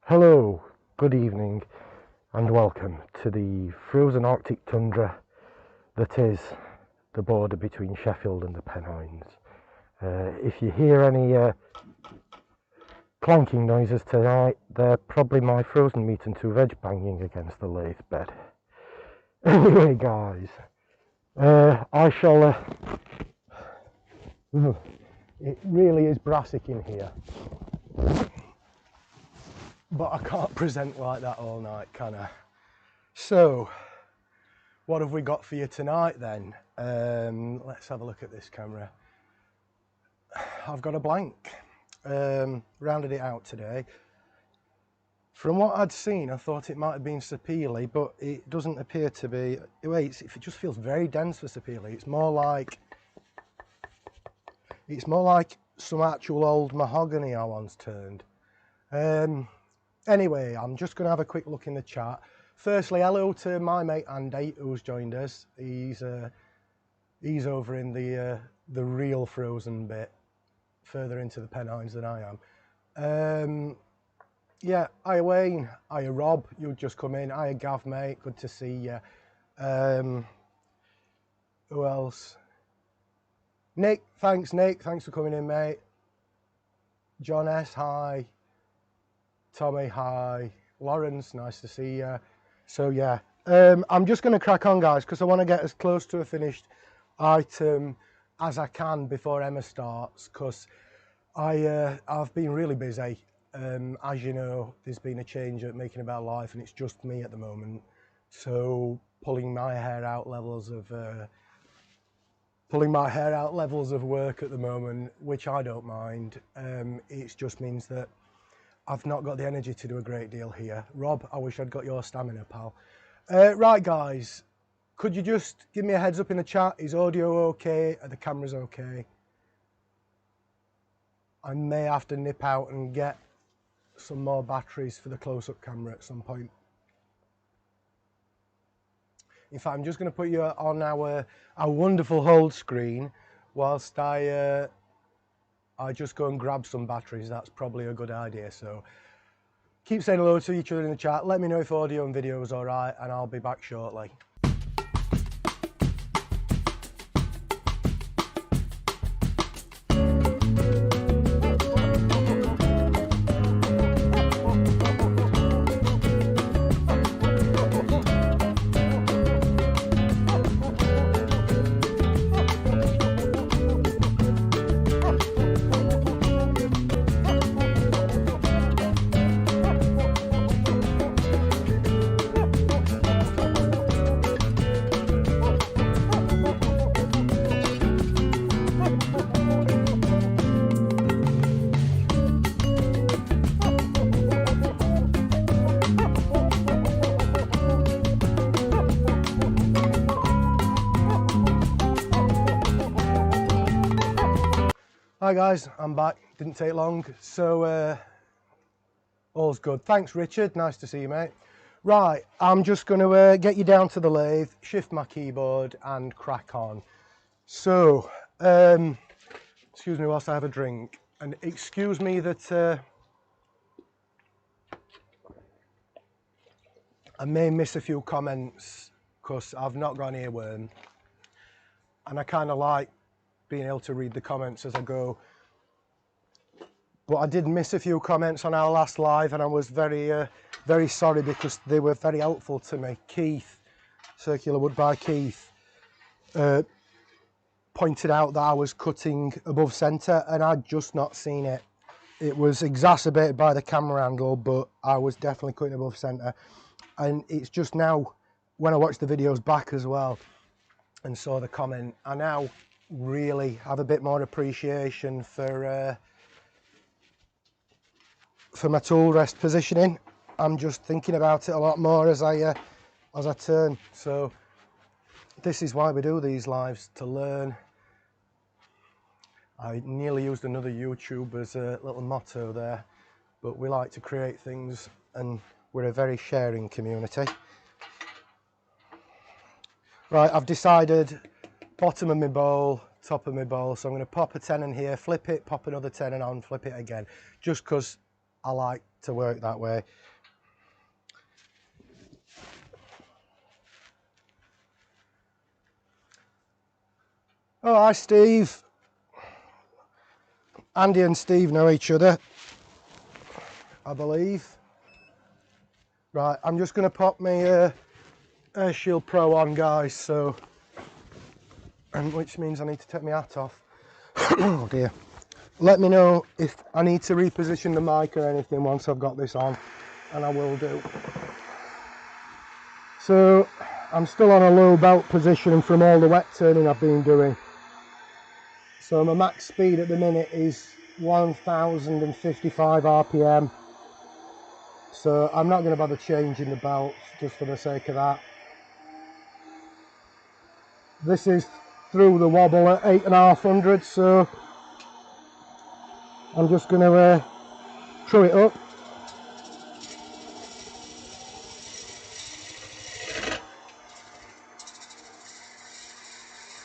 Hello, good evening, and welcome to the frozen Arctic tundra that is the border between Sheffield and the Pennines. If you hear any clanking noises tonight, they're probably my frozen meat and two veg banging against the lathe bed. Anyway, guys, I shall. It really is brassic in here. But I can't present like that all night, can I? So, what have we got for you tonight then? Let's have a look at this camera. I've got a blank. Rounded it out today. From what I'd seen, I thought it might have been sapele, but it doesn't appear to be. Wait, it just feels very dense for sapele. It's more like some actual old mahogany I once turned. Anyway, I'm just going to have a quick look in the chat. Firstly, hello to my mate Andy, who's joined us. He's over in the real frozen bit, further into the Pennines than I am. Yeah, hiya Wayne, hiya Rob, you've just come in. Hiya Gav, mate, good to see you. Who else? Nick, thanks for coming in, mate. John S, hi. Tommy, hi. Lawrence, nice to see you. So yeah, I'm just going to crack on, guys, because I want to get as close to a finished item as I can before Emma starts, because I've been really busy. As you know, there's been a change at Making About Life, and it's just me at the moment. So pulling my hair out levels of work at the moment, which I don't mind. It just means that I've not got the energy to do a great deal here. Rob, I wish I'd got your stamina, pal. Right, guys, could you just give me a heads up in the chat? Is audio okay? Are the cameras okay? I may have to nip out and get some more batteries for the close-up camera at some point. In fact, I'm just going to put you on our wonderful hold screen whilst I just go and grab some batteries. That's probably a good idea. So keep saying hello to each other in the chat. Let me know if audio and video is all right, and I'll be back shortly. Hi guys, I'm back. Didn't take long, so all's good. Thanks Richard, nice to see you, mate. Right, I'm just going to get you down to the lathe, shift my keyboard and crack on. So, excuse me whilst I have a drink, and excuse me that I may miss a few comments because I've not got an earworm, and I kind of like being able to read the comments as I go. But I did miss a few comments on our last live, and I was very sorry because they were very helpful to me. Keith, Circular Wood by Keith, pointed out that I was cutting above centre, and I'd just not seen it. It was exacerbated by the camera angle, but I was definitely cutting above centre. And it's just now, when I watched the videos back as well and saw the comment, I now really have a bit more appreciation for my tool rest positioning. I'm just thinking about it a lot more as I turn. So this is why we do these lives, to learn. I nearly used another YouTube as a little motto there, but we like to create things, and we're a very sharing community. Right, I've decided bottom of my bowl, top of my bowl, so I'm going to pop a tenon here, flip it, pop another tenon on, flip it again, just because I like to work that way. Oh, hi Steve. Andy and Steve know each other, I believe. Right, I'm just going to pop my Air Shield Pro on, guys, so, and which means I need to take my hat off. Oh dear. Let me know if I need to reposition the mic or anything once I've got this on, and I will do. So I'm still on a low belt position from all the wet turning I've been doing. So my max speed at the minute is 1055 RPM. So I'm not going to bother changing the belts just for the sake of that. This is through the wobble at 8,500, so I'm just going to throw it up.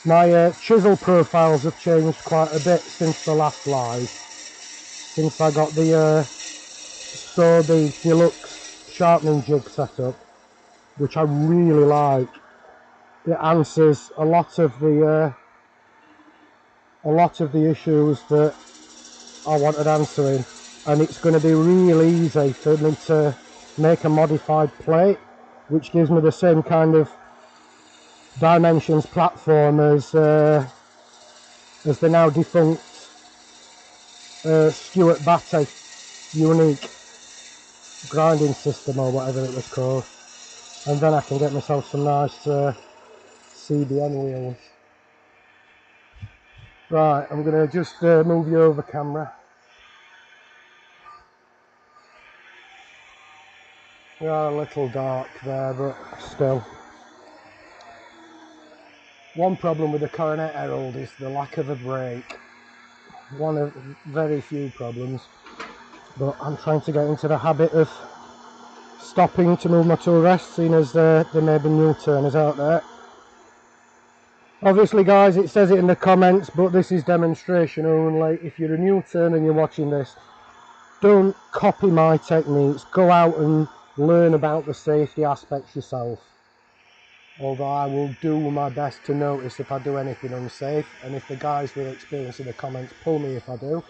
My chisel profiles have changed quite a bit since the last live. Since I got the deluxe sharpening jig set up, which I really like. It answers a lot of the issues that I wanted answering, and it's going to be real easy for me to make a modified plate, which gives me the same kind of dimensions platform as the now defunct Stuart Batty unique grinding system, or whatever it was called, and then I can get myself some nice CBN wheels. Right, I'm going to just move you over camera. We are a little dark there, but still. One problem with the Coronet Herald is the lack of a brake. One of very few problems, but I'm trying to get into the habit of stopping to move my tool rest, seeing as there may be new turners out there. Obviously guys, it says it in the comments, but this is demonstration only. If you're a new turner and you're watching this, don't copy my techniques. Go out and learn about the safety aspects yourself. Although I will do my best to notice if I do anything unsafe, and if the guys with experience in the comments pull me if I do,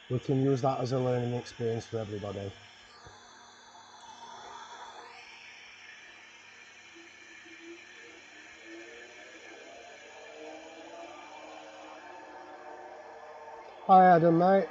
we can use that as a learning experience for everybody. Hi Adam, mate.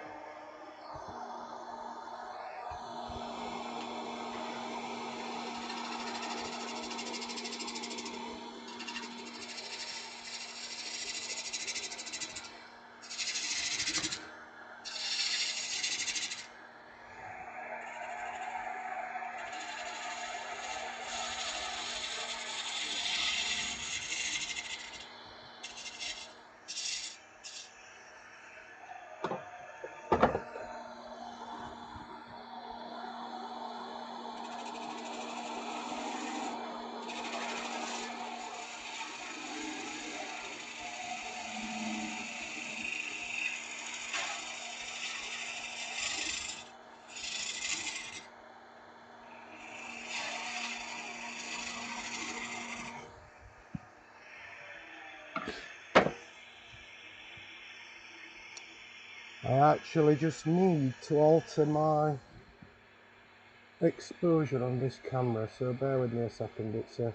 I actually just need to alter my exposure on this camera, so bear with me a second. It's a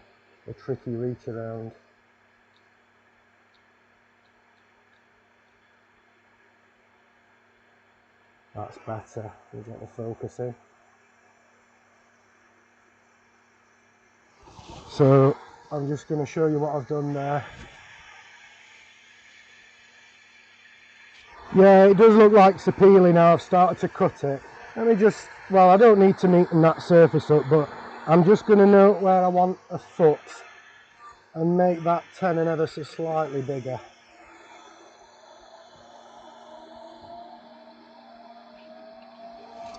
tricky reach around. That's better. We get the focus in. So I'm just going to show you what I've done there. Yeah, it does look like it's peeling now. I've started to cut it. Let me just, well, I don't need to neaten that surface up, but I'm just going to note where I want a foot and make that tenon ever so slightly bigger.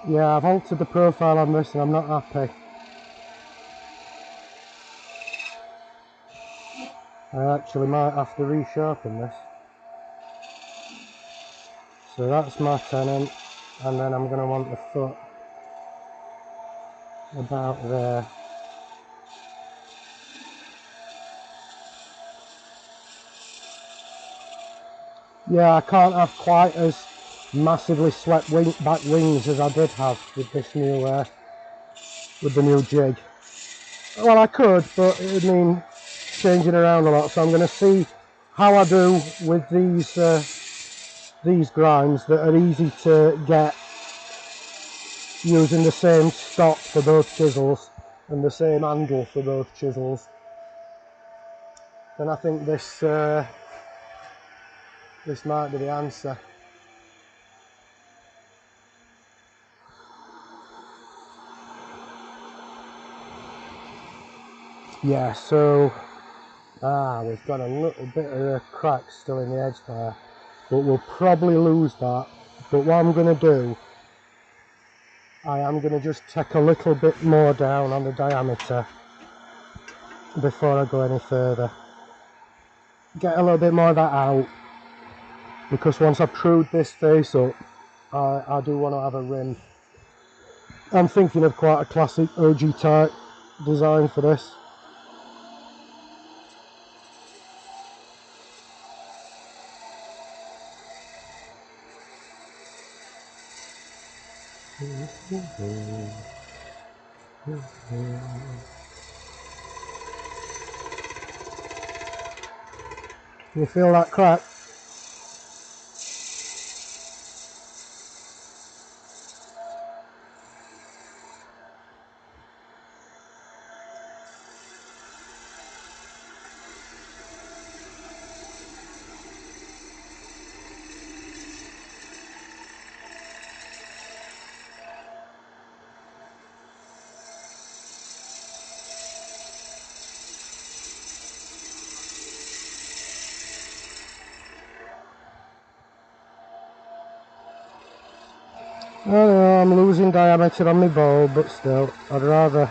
Yeah, I've altered the profile on this and I'm not happy. I actually might have to resharpen this. So that's my tenon, and then I'm going to want the foot about there. Yeah, I can't have quite as massively swept back wings as I did have with this new, with the new jig. Well, I could, but it would mean changing around a lot. So I'm going to see how I do with these grinds that are easy to get using the same stock for both chisels and the same handle for both chisels. Then I think this this might be the answer. Yeah, so we've got a little bit of a crack still in the edge there, but we'll probably lose that. But what I'm going to do, I am going to just take a little bit more down on the diameter before I go any further. Get a little bit more of that out, because once I've trued this face up, I do want to have a rim. I'm thinking of quite a classic OG type design for this. Can you feel that crack? I know I'm losing diameter on my bowl, but still, I'd rather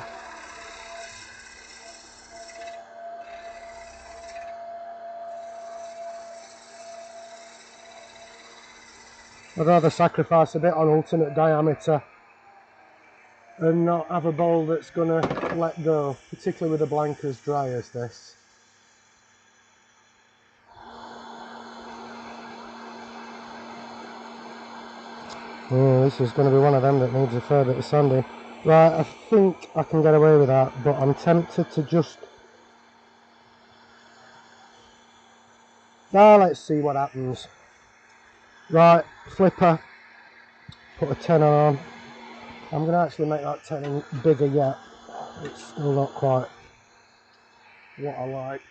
sacrifice a bit on alternate diameter and not have a bowl that's gonna let go, particularly with a blank as dry as this. Oh, this is going to be one of them that needs a fair bit of sanding. Right, I think I can get away with that, but I'm tempted to just... let's see what happens. Right, flipper, put a 10 on. I'm going to actually make that 10 bigger yet. It's still not quite what I like.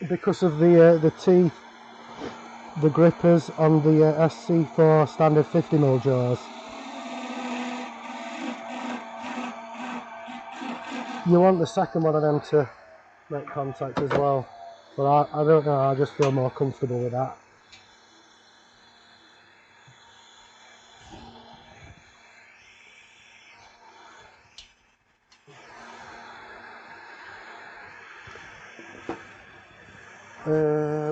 Because of the teeth, the grippers on the SC4 standard 50mm jaws. You want the second one of them to make contact as well. But I don't know, I just feel more comfortable with that.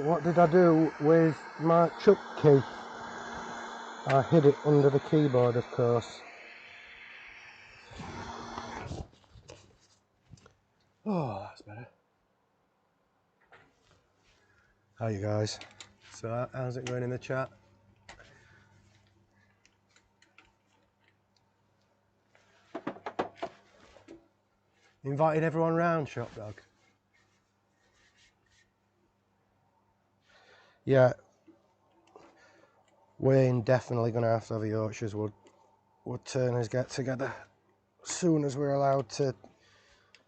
What did I do with my chuck key? I hid it under the keyboard, of course. Oh, that's better. How you guys? So how's it going in the chat? Invited everyone round, Shop Dog. Yeah, Wayne definitely going to have a Yorkshire's Woodturners get together as soon as we're allowed to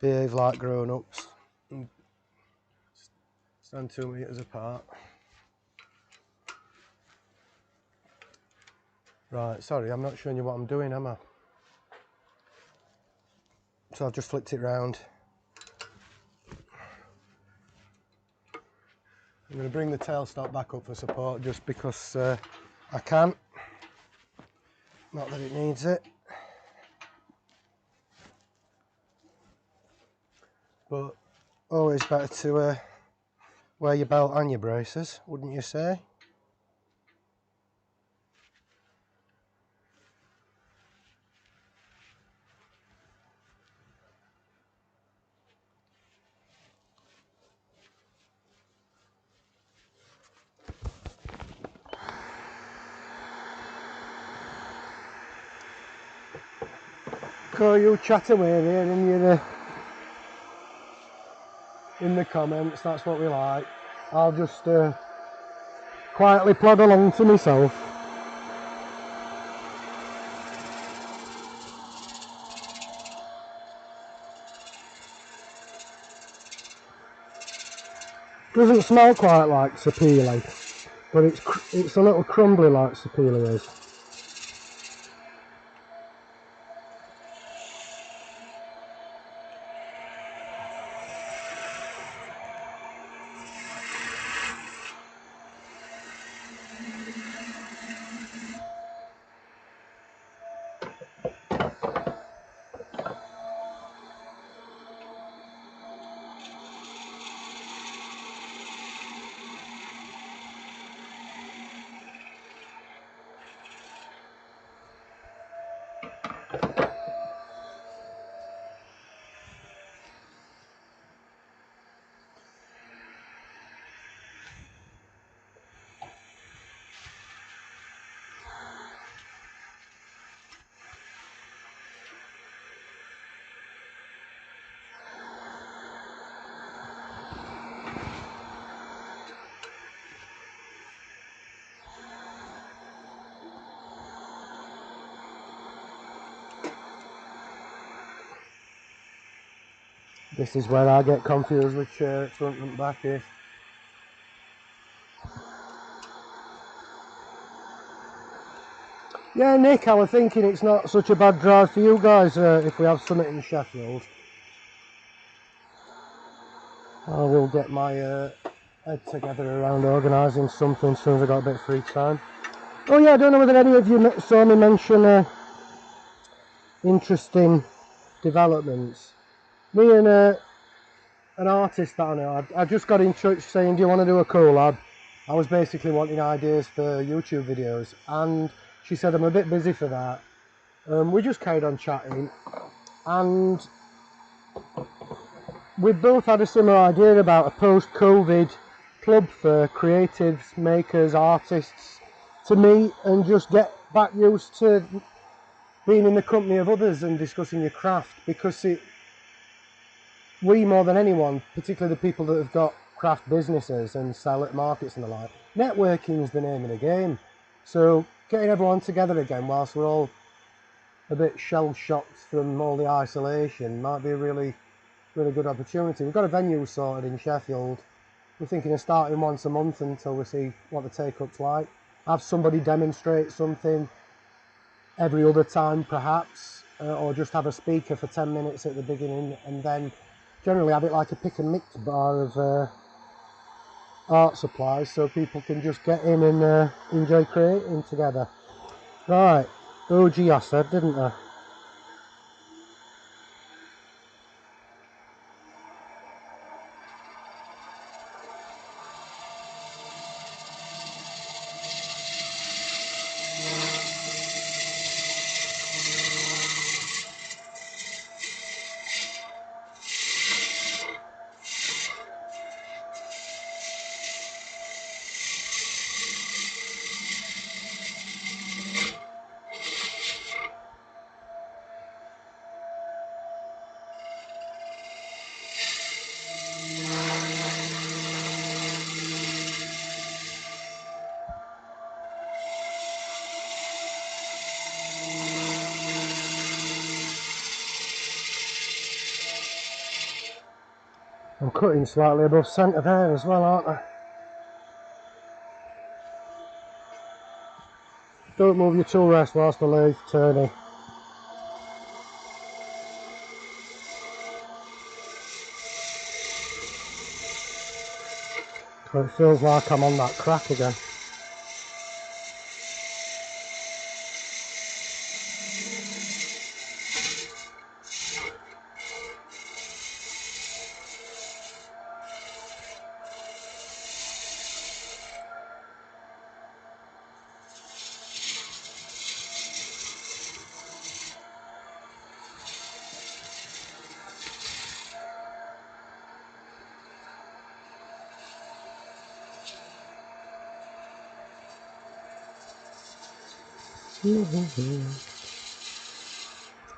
behave like grown-ups and stand 2 metres apart. Right, sorry, I'm not showing you what I'm doing, am I? So I've just flipped it round. I'm going to bring the tailstock back up for support just because I can. Not that it needs it. But always better to wear your belt and your braces, wouldn't you say? Coco, you chat away there in the comments. That's what we like. I'll just quietly plod along to myself. Doesn't smell quite like sapele, but it's a little crumbly like sapele is. This is where I get confused with shirt front and back here. Yeah, Nick, I was thinking it's not such a bad drive for you guys if we have something in Sheffield. I will get my head together around organising something as soon as I got a bit of free time. Oh yeah, I don't know whether any of you saw me mention interesting developments. Me and an artist that I know, I just got in touch saying, do you want to do a collab? I was basically wanting ideas for YouTube videos, and she said I'm a bit busy for that. We just carried on chatting, and we both had a similar idea about a post-COVID club for creatives, makers, artists to meet and just get back used to being in the company of others and discussing your craft, because we more than anyone, particularly the people that have got craft businesses and sell at markets and the like, networking is the name of the game. So getting everyone together again whilst we're all a bit shell-shocked from all the isolation might be a really good opportunity. We've got a venue sorted in Sheffield. We're thinking of starting once a month until we see what the take-up's like. Have somebody demonstrate something every other time perhaps, or just have a speaker for 10 minutes at the beginning, and then generally have it like a pick and mix bar of art supplies so people can just get in and enjoy creating together. Right, OG I said, didn't I? I'm cutting slightly above centre there as well, aren't I? Don't move your tool rest whilst the lathe turning. So it feels like I'm on that crack again.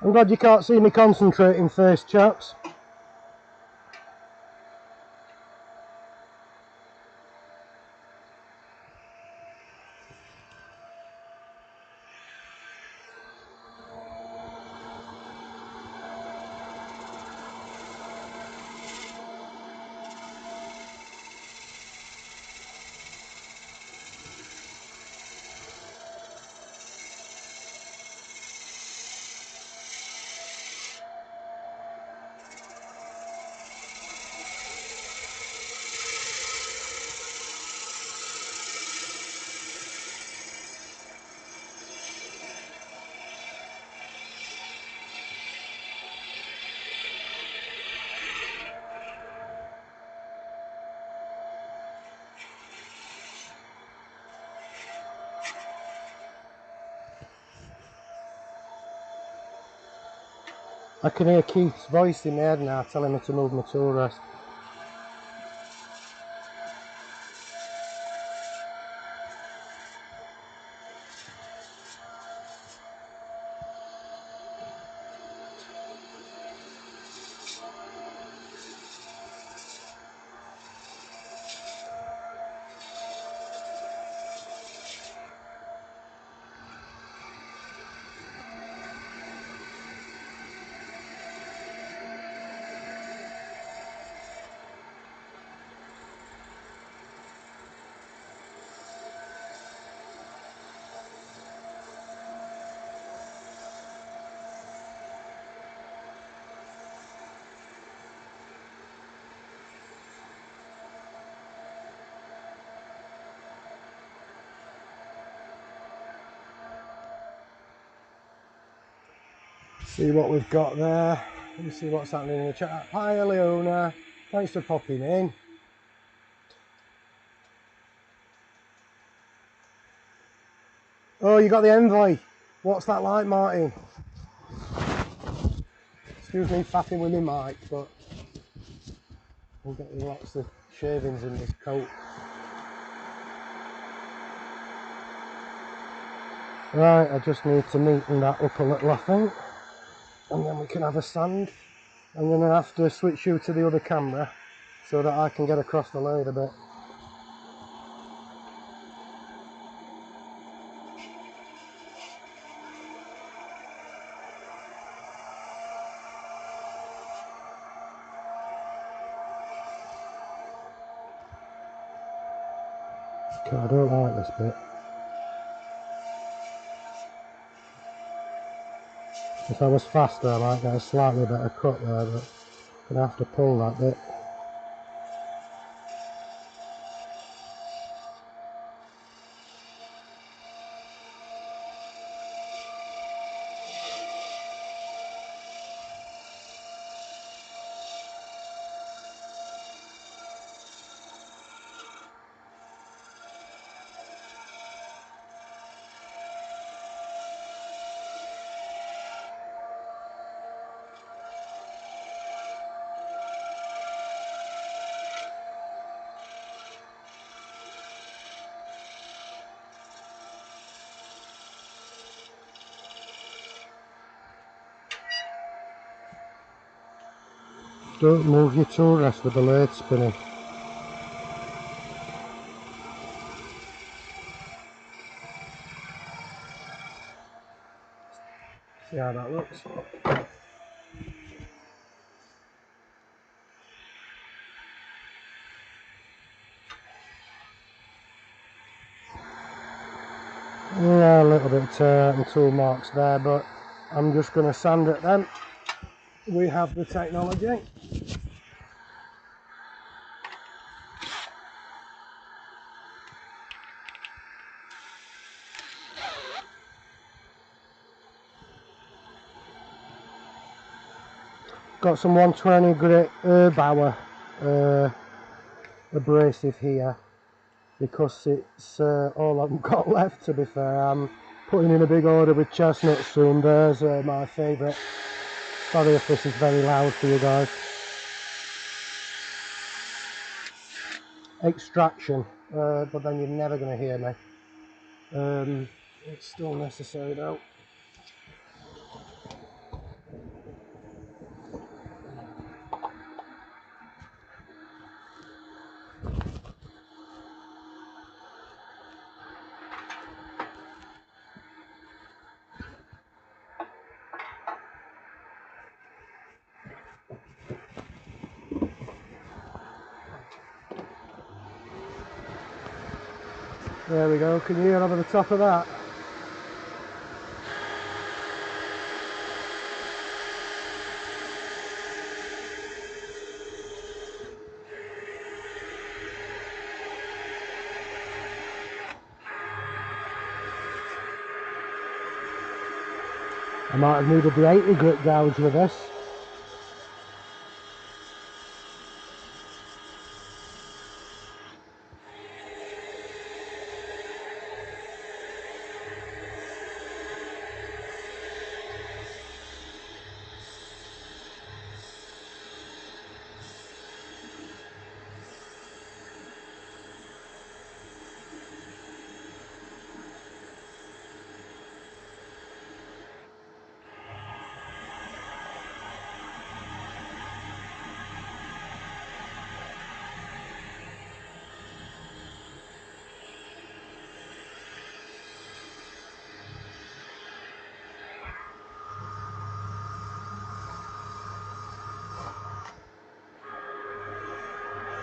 I'm glad you can't see me concentrating first, chaps. I can hear Keith's voice in my head now telling me to move my tool rest. See what we've got there. Let me see what's happening in the chat. Hi Leona, thanks for popping in. Oh, you got the envoy. What's that like, Martin? Excuse me faffing with my mic, but I'm getting lots of shavings in this coat. Right, I just need to neaten that up a little, I think, and then we can have a sand. I'm going to have to switch you to the other camera so that I can get across the lathe a bit. Okay, I don't like this bit. If I was faster I might get a slightly better cut there, but I'm going to have to pull that bit. Don't move your tool rest with the lathe spinning. See how that looks. Yeah, a little bit and tool marks there, but I'm just going to sand it then. We have the technology. Got some 120 grit Bauer abrasive here because it's all I've got left, to be fair. I'm putting in a big order with chestnuts soon. There's my favourite. Sorry if this is very loud for you guys. Extraction, but then you're never going to hear me. It's still necessary though. There we go, can you hear over the top of that? I might have needed the 80 grit gouge with this.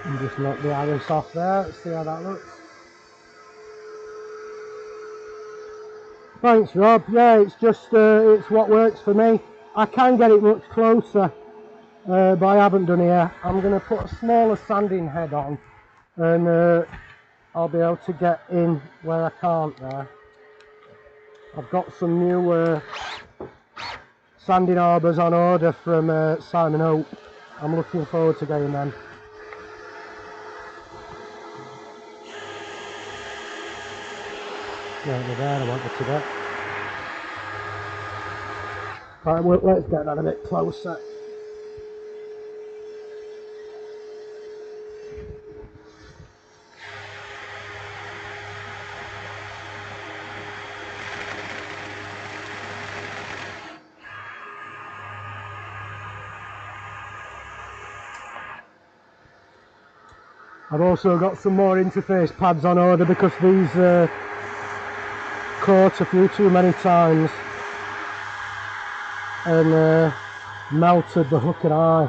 And just knock the iris off there, let's see how that looks. Thanks Rob, yeah, it's just, it's what works for me. I can get it much closer, but I haven't done it yet. I'm going to put a smaller sanding head on, and I'll be able to get in where I can't there. I've got some new sanding arbors on order from Simon Hope. I'm looking forward to getting them. Right there, I wanted to get. Right, well, let's get that a bit closer. I've also got some more interface pads on order because these caught a few too many times and melted the hook and eye.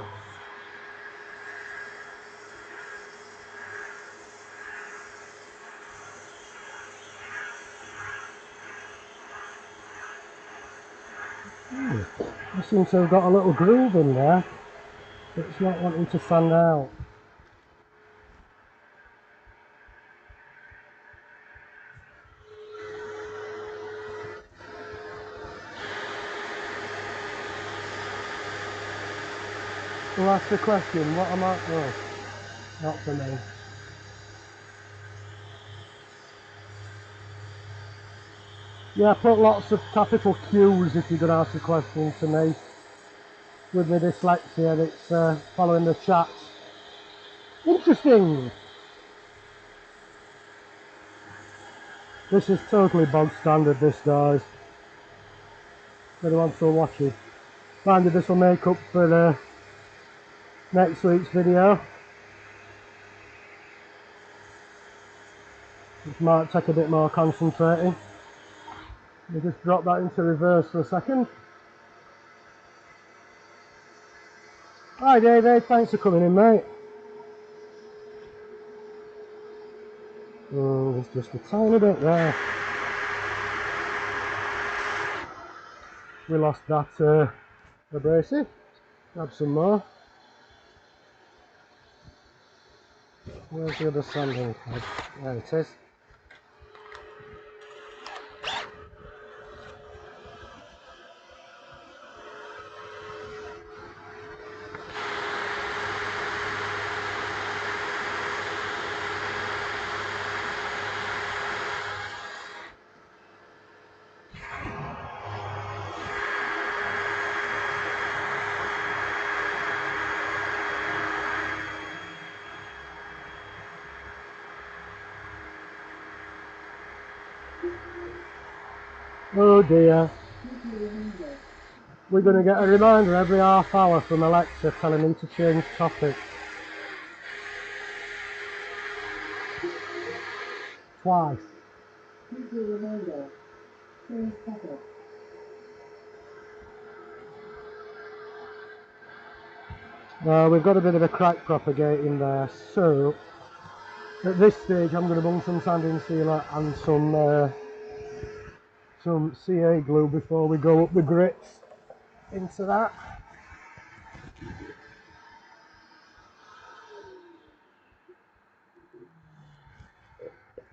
I seem to have got a little groove in there, but it's not wanting to sand out. Well, ask the question, what am I? Oh, not for me. Yeah, put lots of capital Q's if you're going to ask a question to me. With my dyslexia, it's following the chat. Interesting! This is totally bog standard, this guys. Anyone still watching? Maybe this will make up for next week's video. Which might take a bit more concentrating. Let me just drop that into reverse for a second. Hi David, thanks for coming in mate. Oh, there's just a tiny bit there. We lost that abrasive. Add some more. Where's the other sanding pad? There it is. Oh dear. We're going to get a reminder every half hour from Alexa telling me to change topic. Twice. We've got a bit of a crack propagating there, so At this stage I'm going to bung some sanding sealer and some CA glue before we go up the grits into that.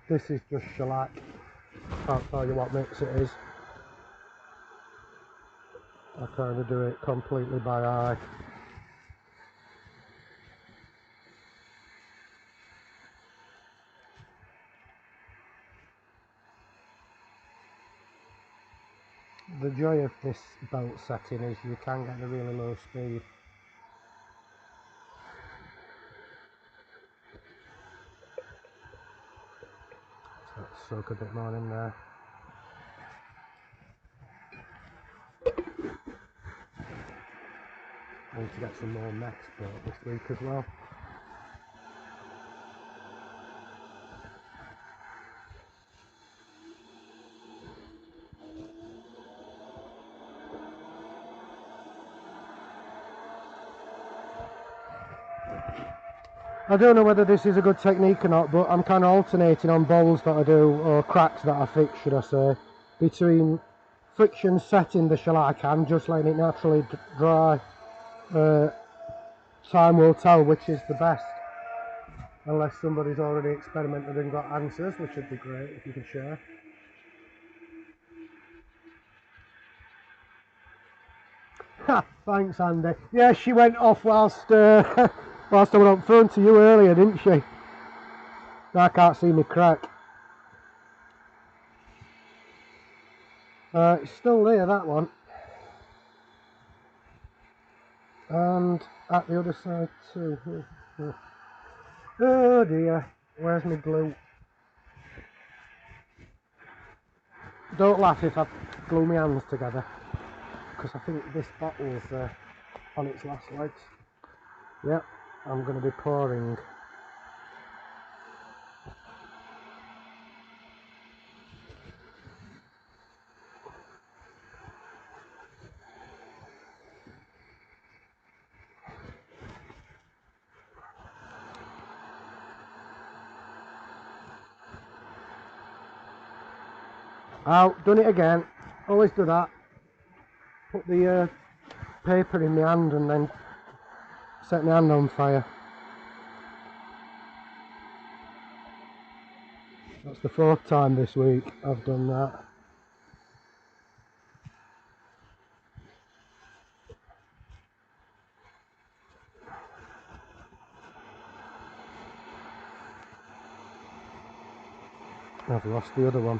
This is just shellac, can't tell you what mix it is. I kind of do it completely by eye. The joy of this belt setting is you can get a really low speed. So let's soak a bit more in there. I need to get some more mess built this week as well. I don't know whether this is a good technique or not, but I'm kind of alternating on bowls that I do, or cracks that I fix, should I say, between friction setting the shellac and just letting it naturally dry. Time will tell which is the best, unless somebody's already experimented and got answers, which would be great if you could share. Ha, thanks Andy. Yeah, she went off whilst whilst I went on phone to you earlier, didn't she? I can't see me crack. It's still there, that one. And at the other side too. Oh dear, where's my glue? Don't laugh if I glue my hands together, because I think this bottle's on its last legs. Yep, I'm going to be pouring. Oh, done it again. Always do that. Put the paper in my hand and then set my hand on fire. That's the 4th time this week I've done that. I've lost the other one.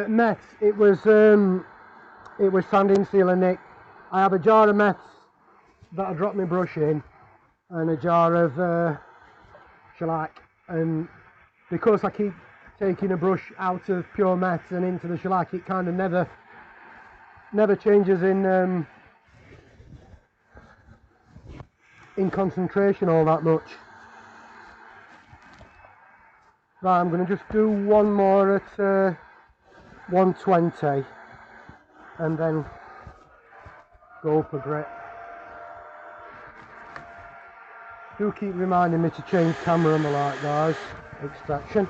Meth. It was sanding sealer, Nick. I have a jar of meth that I drop my brush in, and a jar of shellac, and because I keep taking a brush out of pure meth and into the shellac, it kind of never changes in concentration all that much. Right, I'm going to just do one more at 120 and then go for grit. Do keep reminding me to change camera and the like, guys. Extraction.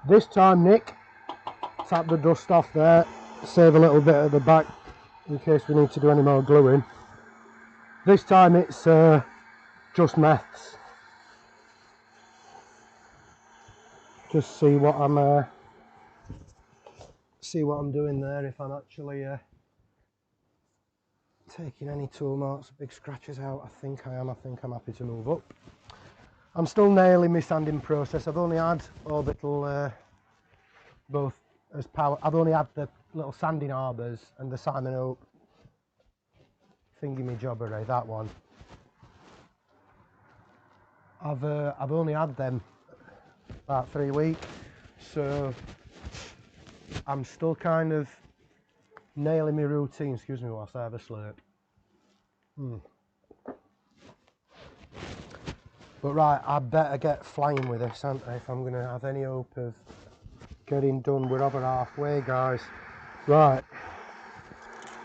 This time, Nick, tap the dust off there, save a little bit at the back in case we need to do any more gluing. This time it's just meths. Just see what I'm doing there, if I'm actually taking any tool marks, big scratches out. I think I am. I think I'm happy to move up. I'm still nailing my sanding process. I've only had orbital both as power. I've only had the little sanding arbors and the Simon Oak thingy me job array, that one. I've only had them about 3 weeks, so I'm still kind of nailing my routine. Excuse me whilst I have a slurp. But right, I better get flying with this, aren't I, if I'm going to have any hope of getting done. We're over halfway, guys. Right,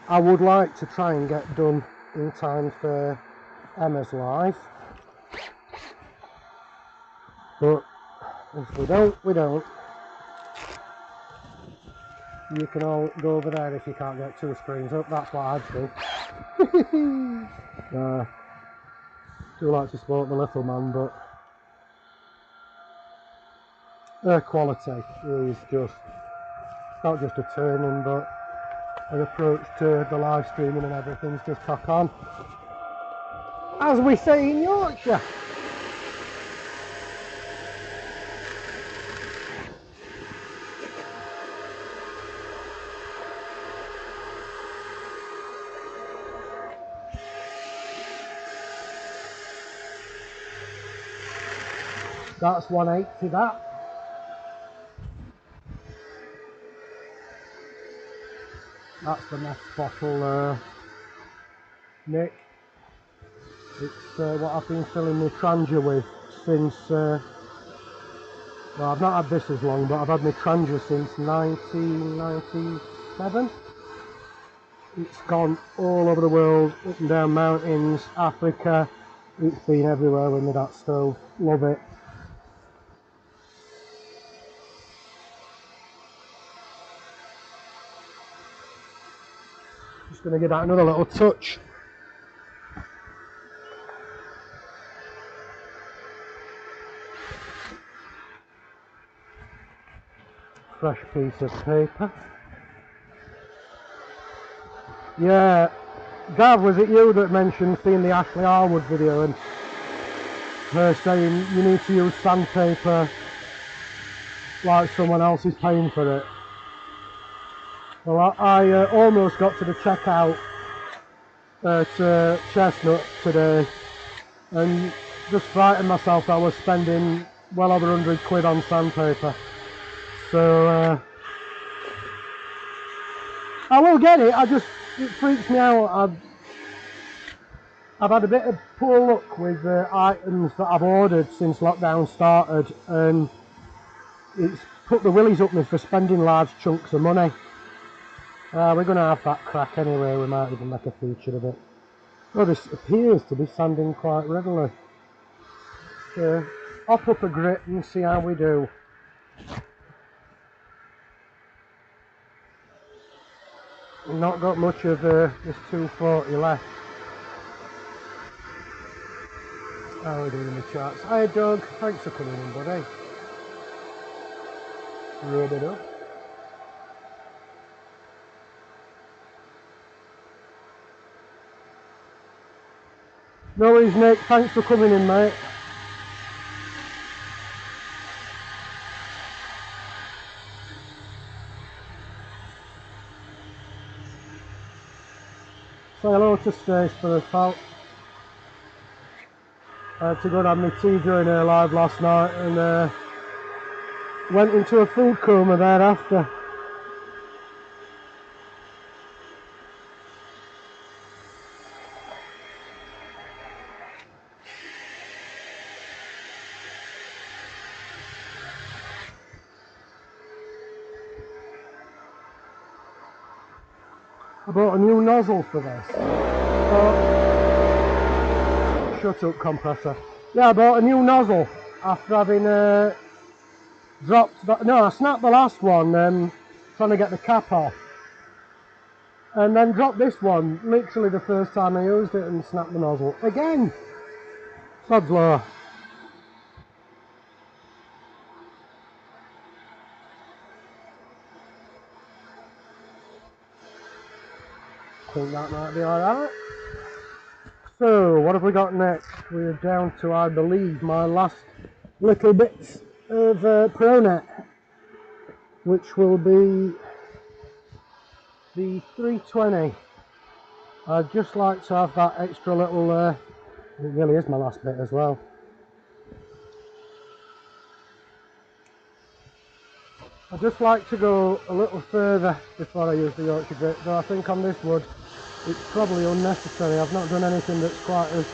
I would like to try and get done in time for Emma's live, but if we don't, we don't. You can all go over there if you can't get 2 screens up. That's what I'd do. Do like to support the little man, but her quality is just not just a turning, but her approach to the live streaming and everything's just cock on, as we say in Yorkshire. That's 180, that. That's the next bottle, Nick. It's what I've been filling my Trangia with since, well, I've not had this as long, but I've had my Trangia since 1997. It's gone all over the world, up and down mountains, Africa. It's been everywhere with me, that stove. Love it. Just going to give that another little touch. Fresh piece of paper. Yeah, Gav, was it you that mentioned seeing the Ashley Harwood video and her saying you need to use sandpaper like someone else is paying for it? Well, I almost got to the checkout at Chestnut today and just frightened myself that I was spending well over 100 quid on sandpaper. So I will get it, it freaks me out. I've had a bit of poor luck with items that I've ordered since lockdown started, and it's put the willies up me for spending large chunks of money. We're going to have that crack anyway. We might even make a feature of it. Oh, this appears to be sanding quite regularly. So, hop up a grit and see how we do. Not got much of this 240 left. How are we doing in the charts? Hi Doug, thanks for coming in, buddy. Rub it up. No worries, Nick, thanks for coming in, mate. Say hello to Stace for us, pal. I had to go and have my tea during her live last night and went into a food coma thereafter. I bought a new nozzle for this. Shut up, compressor. Yeah, I bought a new nozzle after having Dropped that, no, I snapped the last one, trying to get the cap off. And then dropped this one, literally the first time I used it, and snapped the nozzle. Again! Sod's law. I think that might be alright. So, what have we got next? We're down to, I believe, my last little bits of ProNet, which will be the 320. I'd just like to have that extra little, it really is my last bit as well. I'd just like to go a little further before I use the Yorkshire grit, though I think on this wood it's probably unnecessary. I've not done anything that's quite as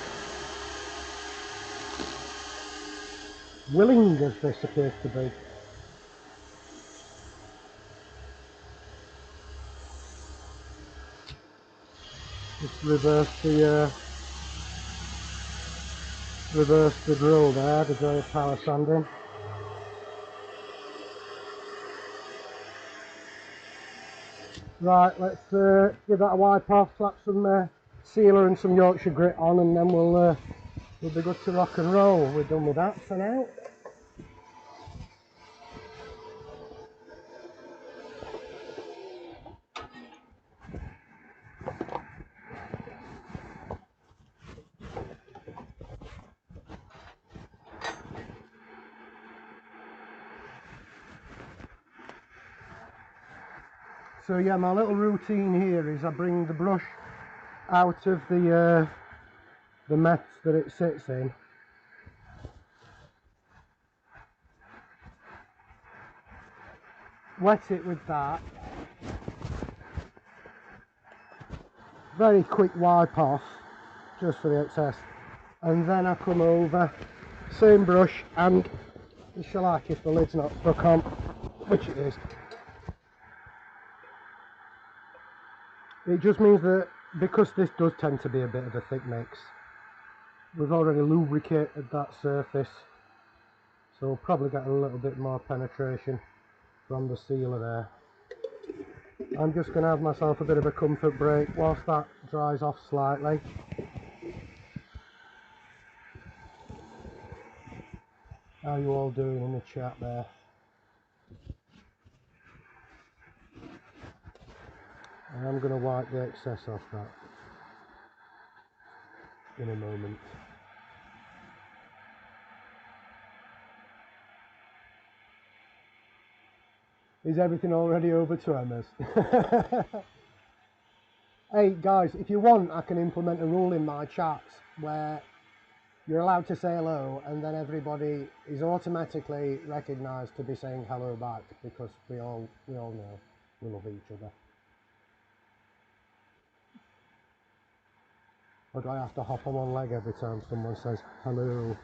willing as this appears to be. Just reverse the drill there, the drill power sanding. Right, let's give that a wipe off, slap some sealer and some Yorkshire grit on, and then we'll be good to rock and roll. We're done with that for now. So yeah, my little routine here is I bring the brush out of the mess that it sits in. Wet it with that. Very quick wipe off, just for the excess. And then I come over, same brush, and the shellac if the lid's not stuck on, which it is. It just means that because this does tend to be a bit of a thick mix, we've already lubricated that surface, so we'll probably get a little bit more penetration from the sealer there. I'm just going to have myself a bit of a comfort break whilst that dries off slightly. How are you all doing in the chat there? And I'm going to wipe the excess off that in a moment. Is everything already over to Emma's? Hey guys, if you want, I can implement a rule in my chats where you're allowed to say hello and then everybody is automatically recognised to be saying hello back, because we all know we love each other. Or do I have to hop on one leg every time someone says hello?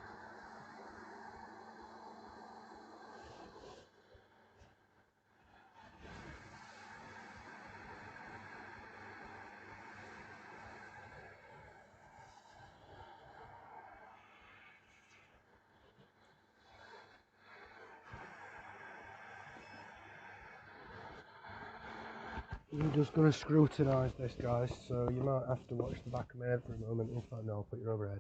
I'm just going to scrutinise this, guys, so you might have to watch the back of my head for a moment. In fact, no, I'll put your overhead.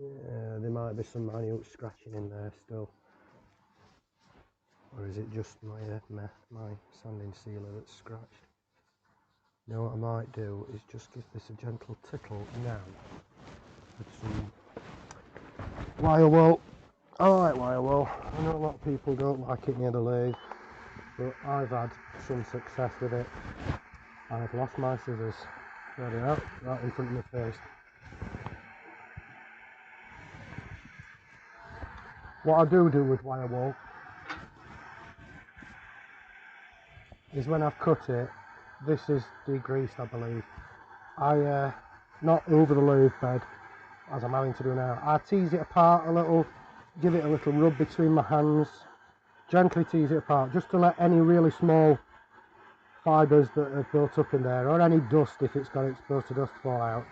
Yeah, there might be some minute scratching in there still. Or is it just my sanding sealer that's scratched? You know what I might do is just give this a gentle tickle now with some wire wool. I like wire wool. I know a lot of people don't like it near the lathe, but I've had some success with it. I've lost my scissors. There they are, right in front of my face. What I do with wire wool is when I've cut it, this is degreased, I believe. I, not over the lathe bed, as I'm having to do now, I tease it apart a little, give it a little rub between my hands, gently tease it apart, just to let any really small fibres that have built up in there, or any dust if it's got exposed to dust, fall out.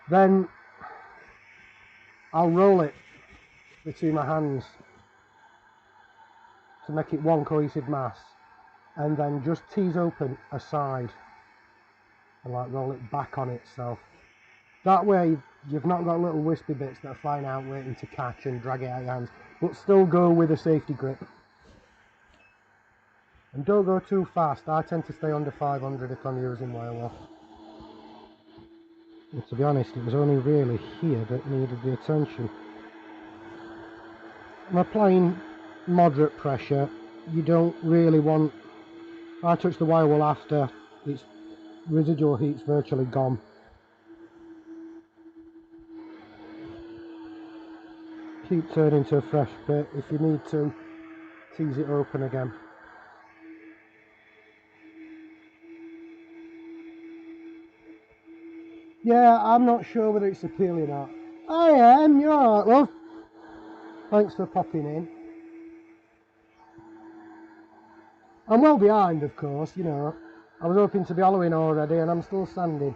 Then I'll roll it between my hands to make it one cohesive mass, and then just tease open a side and like roll it back on itself. That way you've not got little wispy bits that are flying out waiting to catch and drag it out of your hands, but still go with a safety grip. And don't go too fast. I tend to stay under 500 if I'm using wire. And to be honest, it was only really here that needed the attention. I'm applying moderate pressure. You don't really want, if I touch the wire wool after, its residual heat's virtually gone. Keep turning to a fresh bit. If you need to, tease it open again. Yeah, I'm not sure whether it's appealing or not. I am, you're alright, love. Thanks for popping in. I'm well behind, of course, you know. I was hoping to be hollowing already and I'm still standing.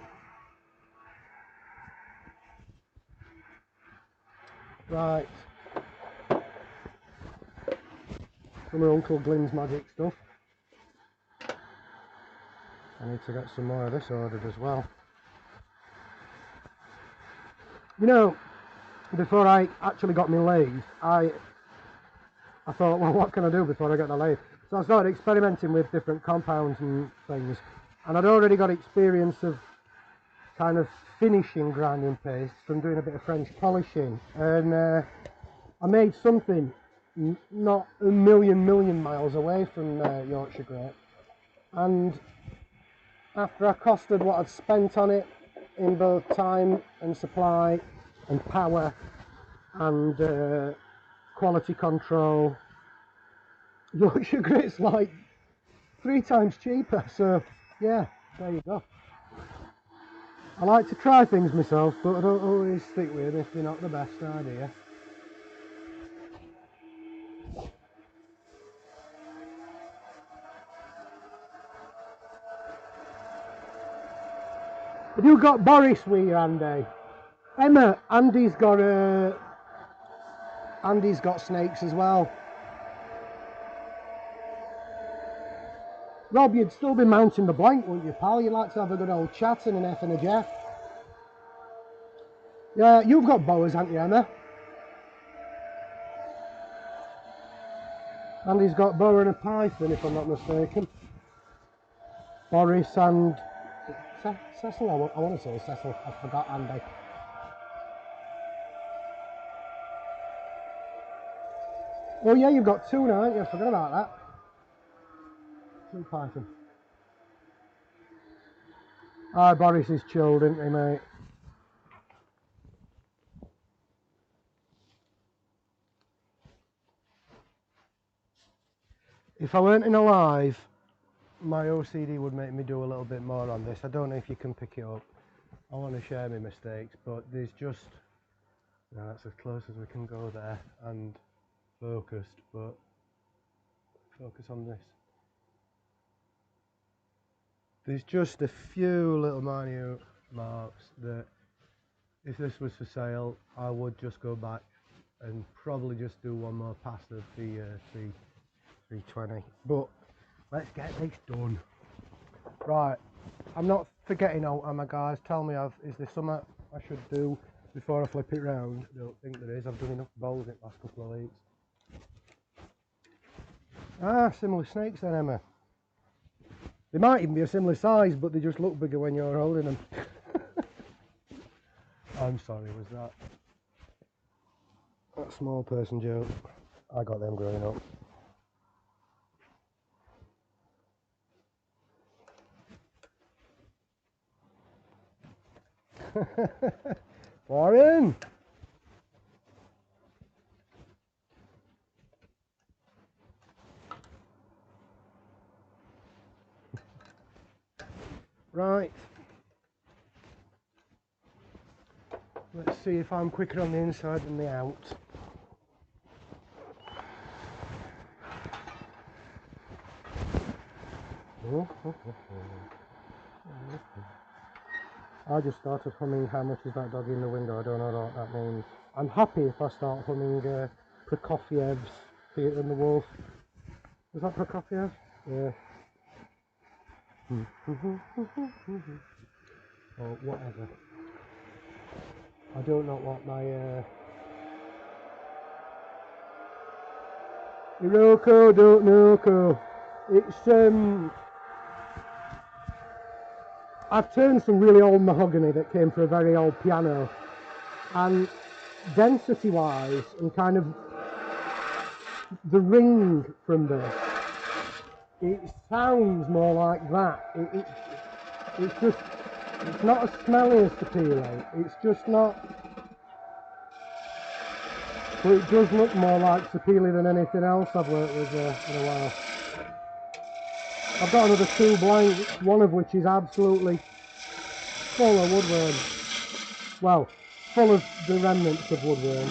Right. Some of Uncle Glenn's magic stuff. I need to get some more of this ordered as well. You know, before I actually got my lathe, I thought, well, what can I do before I get the lathe? So I started experimenting with different compounds and things, and I'd already got experience of kind of finishing grinding paste from doing a bit of French polishing, and I made something not a million miles away from Yorkshire Grape, and after I costed what I'd spent on it in both time and supply and power and quality control, Yorkshire Grape's like 3 times cheaper, so yeah, there you go. I like to try things myself, but I don't always stick with if they're not the best idea. Have you got Boris with you, Andy? Emma, Andy's got snakes as well. Rob, you'd still be mounting the blank, wouldn't you, pal? You'd like to have a good old chat and an F and a Jeff. Yeah, you've got boas, haven't you, Emma? Andy's got boa and a python, if I'm not mistaken. Boris and Cecil, I want to say Cecil, I forgot Andy. Oh yeah, you've got 2 now, haven't you? I forgot about that. 2 python. Ah, Boris is chilled, isn't he, mate? If I weren't in a live, my OCD would make me do a little bit more on this. I don't know if you can pick it up. I want to share my mistakes, but there's just, that's as close as we can go there and focused, but focus on this. There's just a few little minute marks that if this was for sale, I would just go back and probably just do one more pass of the 320. But let's get this done. Right, I'm not forgetting out, am I, guys? Tell me, is there something I should do before I flip it round? I don't think there is. I've done enough bowls in the last couple of weeks. Ah, similar snakes then, Emma. They might even be a similar size, but they just look bigger when you're holding them. I'm sorry, was that small person joke? I got them growing up. Warren! Right. Let's see if I'm quicker on the inside than the out. I just started humming How Much Is That Dog in the Window. I don't know what that means. I'm happy if I start humming Prokofiev's Theatre and the Wolf. Is that Prokofiev? Yeah. Or whatever. I don't know what my Iroko don't know. It's I've turned some really old mahogany that came for a very old piano, and density wise and kind of the ring from this, it sounds more like that. It's just, it's not as smelly as Sapele, it's just not, but it does look more like Sapele than anything else I've worked with in a while. I've got another 2 blanks, one of which is absolutely full of woodworm. Well, full of the remnants of woodworm.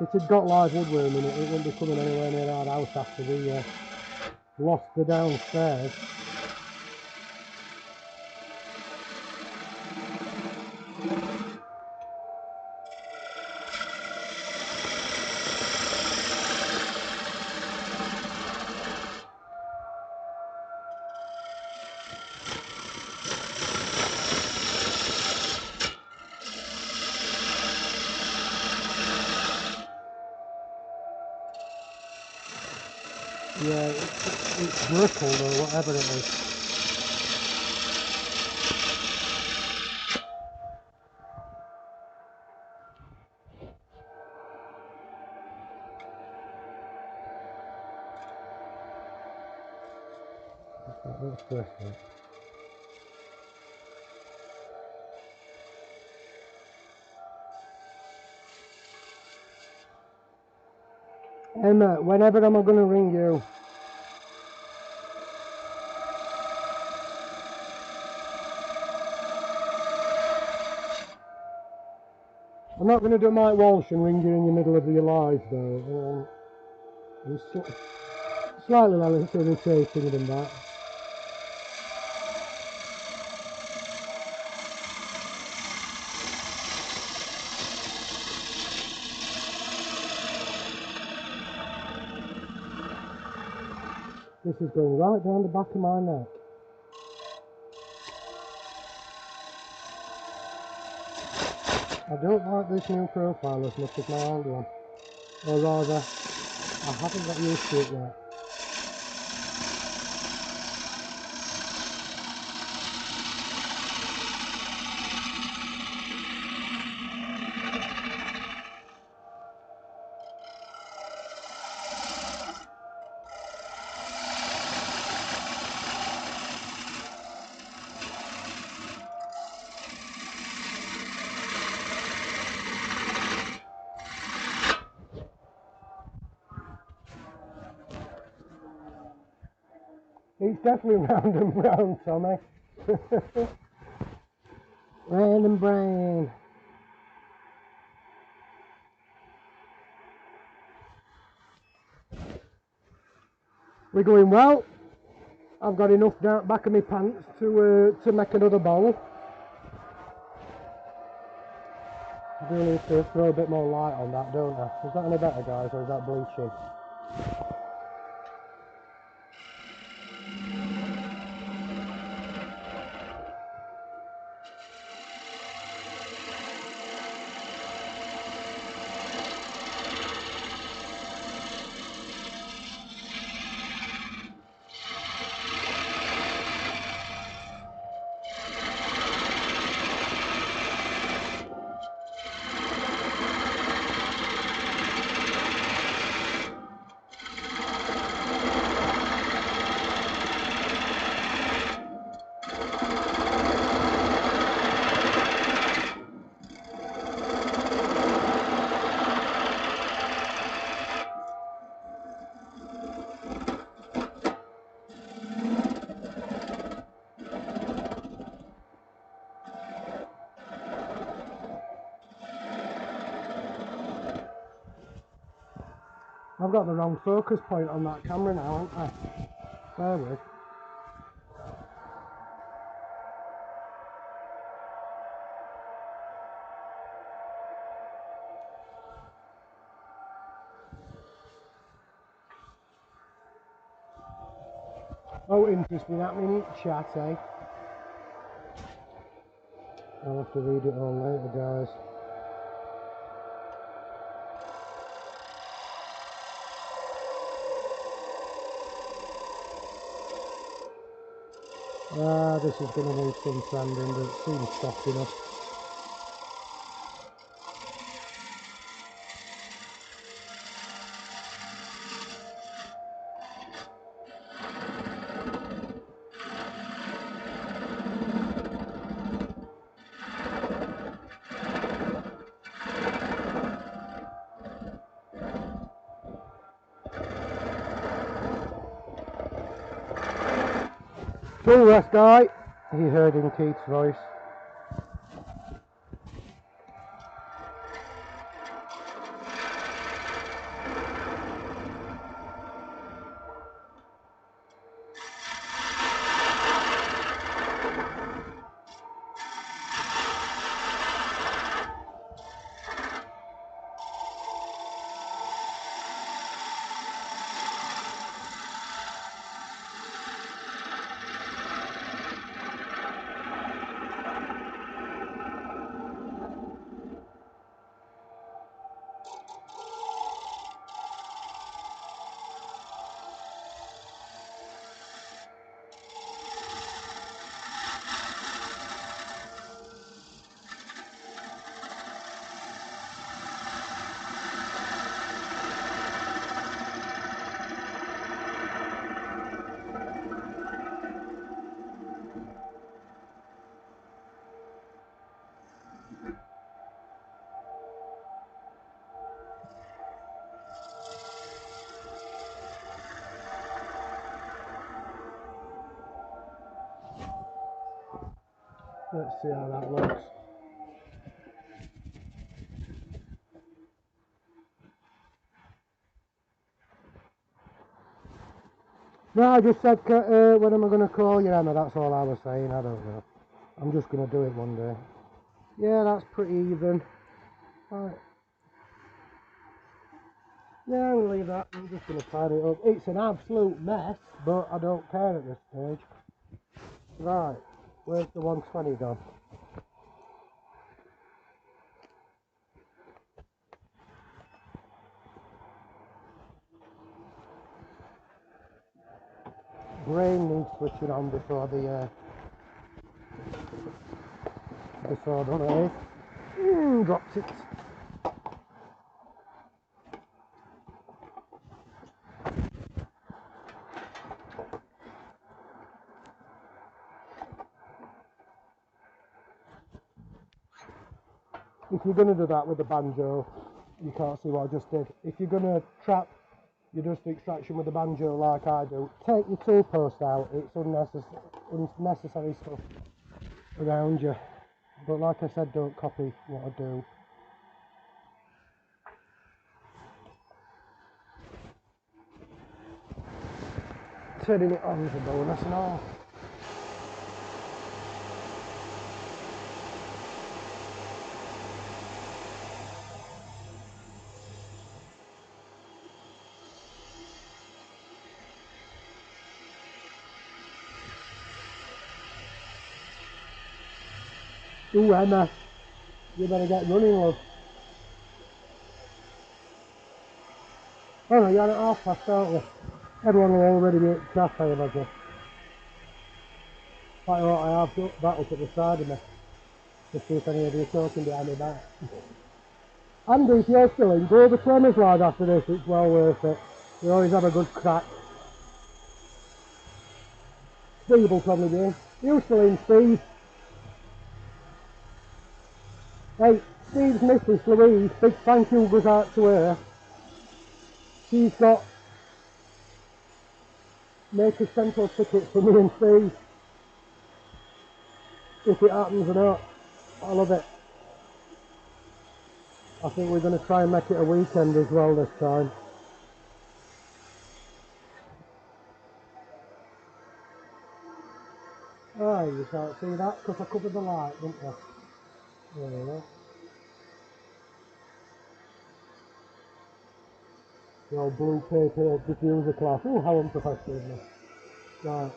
If it had got live woodworm in it, it wouldn't be coming anywhere near our house after we lost the downstairs. Yeah, it's brittle or whatever it is. That's brittle. Emma, whenever am I going to ring you? I'm not going to do Mike Walsh and ring you in the middle of your live though. It's slightly less irritating than that. This is going right down the back of my neck. I don't like this new profile as much as my old one. Or rather, I haven't got used to it yet. It's definitely round and brown, Tommy. Round and brown. We're going well. I've got enough down back of my pants to make another bowl. I do need to throw a bit more light on that, don't I? Is that any better, guys, or is that bleaching? I've got the wrong focus point on that camera now, haven't I? Bear with. Oh, interesting happening chat, eh? I'll have to read it all later, guys. This is going to need some sanding, but it seems soft enough. Full rest, guy. He heard in Keith's voice. Let's see how that looks. No, I just said, when am I going to call you, Emma? That's all I was saying. I don't know. I'm just going to do it one day. Yeah, that's pretty even. Right. Yeah, we'll leave that. I'm just going to tidy it up. It's an absolute mess, but I don't care at this stage. Right, where's the 120 gone? Brain needs switching on before the lathe. Dropped it. If you're going to do that with the banjo, you can't see what I just did. If you're going to trap your dust extraction with the banjo like I do, take your tool post out. It's unnecessary stuff around you. But like I said, don't copy what I do. Turning it on is a bonus and all. Ooh, Emma, you better get running, love. Oh no, you're at half past, aren't you? Everyone will already be at cafe, imagine. Quite a lot I have that up at the side of me. To see if any of you are talking behind my back. Andy, if you're still in, go over to Emma's lad after this, it's well worth it. We always have a good crack. Steve will probably be in. You still in, Steve? Hey, Steve's missus, Louise, big thank you goes out to her. She's got make a central ticket for me and Steve. If it happens or not, I love it. I think we're going to try and make it a weekend as well this time. Oh, you can't see that because I covered the light, didn't I? There you go. The old blue paper diffuser class. Oh, how unprofessional is this? Right,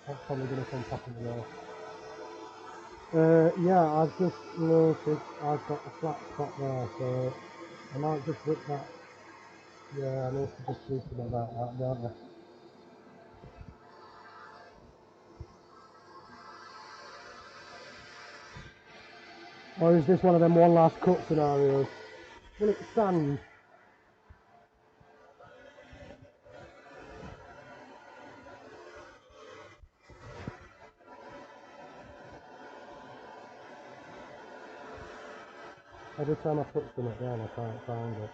that's probably going to come top of the road. Yeah, I've just noticed I've got a flat spot there, so I might just whip that. Yeah, I need to just do something about that, don't I? Or is this one of them one last cut scenarios? Will it stand? Every time I put something down, I can't find it.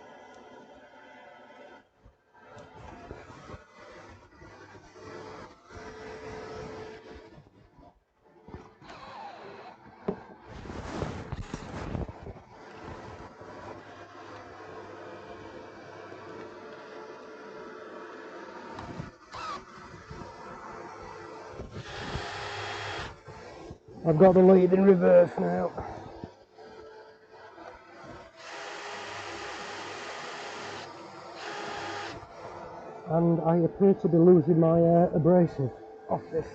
I've got the lead in reverse now. And I appear to be losing my abrasive off this.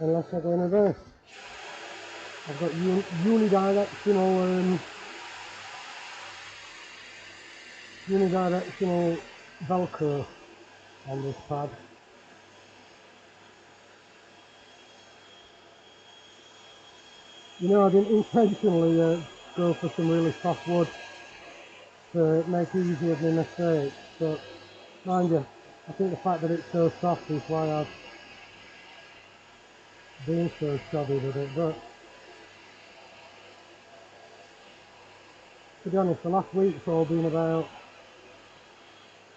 Unless I go in reverse. I've got unidirectional Velcro on this pad. You know, I didn't intentionally go for some really soft wood to make it easier than a mistake, but mind you, I think the fact that it's so soft is why I've been so shoddy with it. But to be honest, the last week's all been about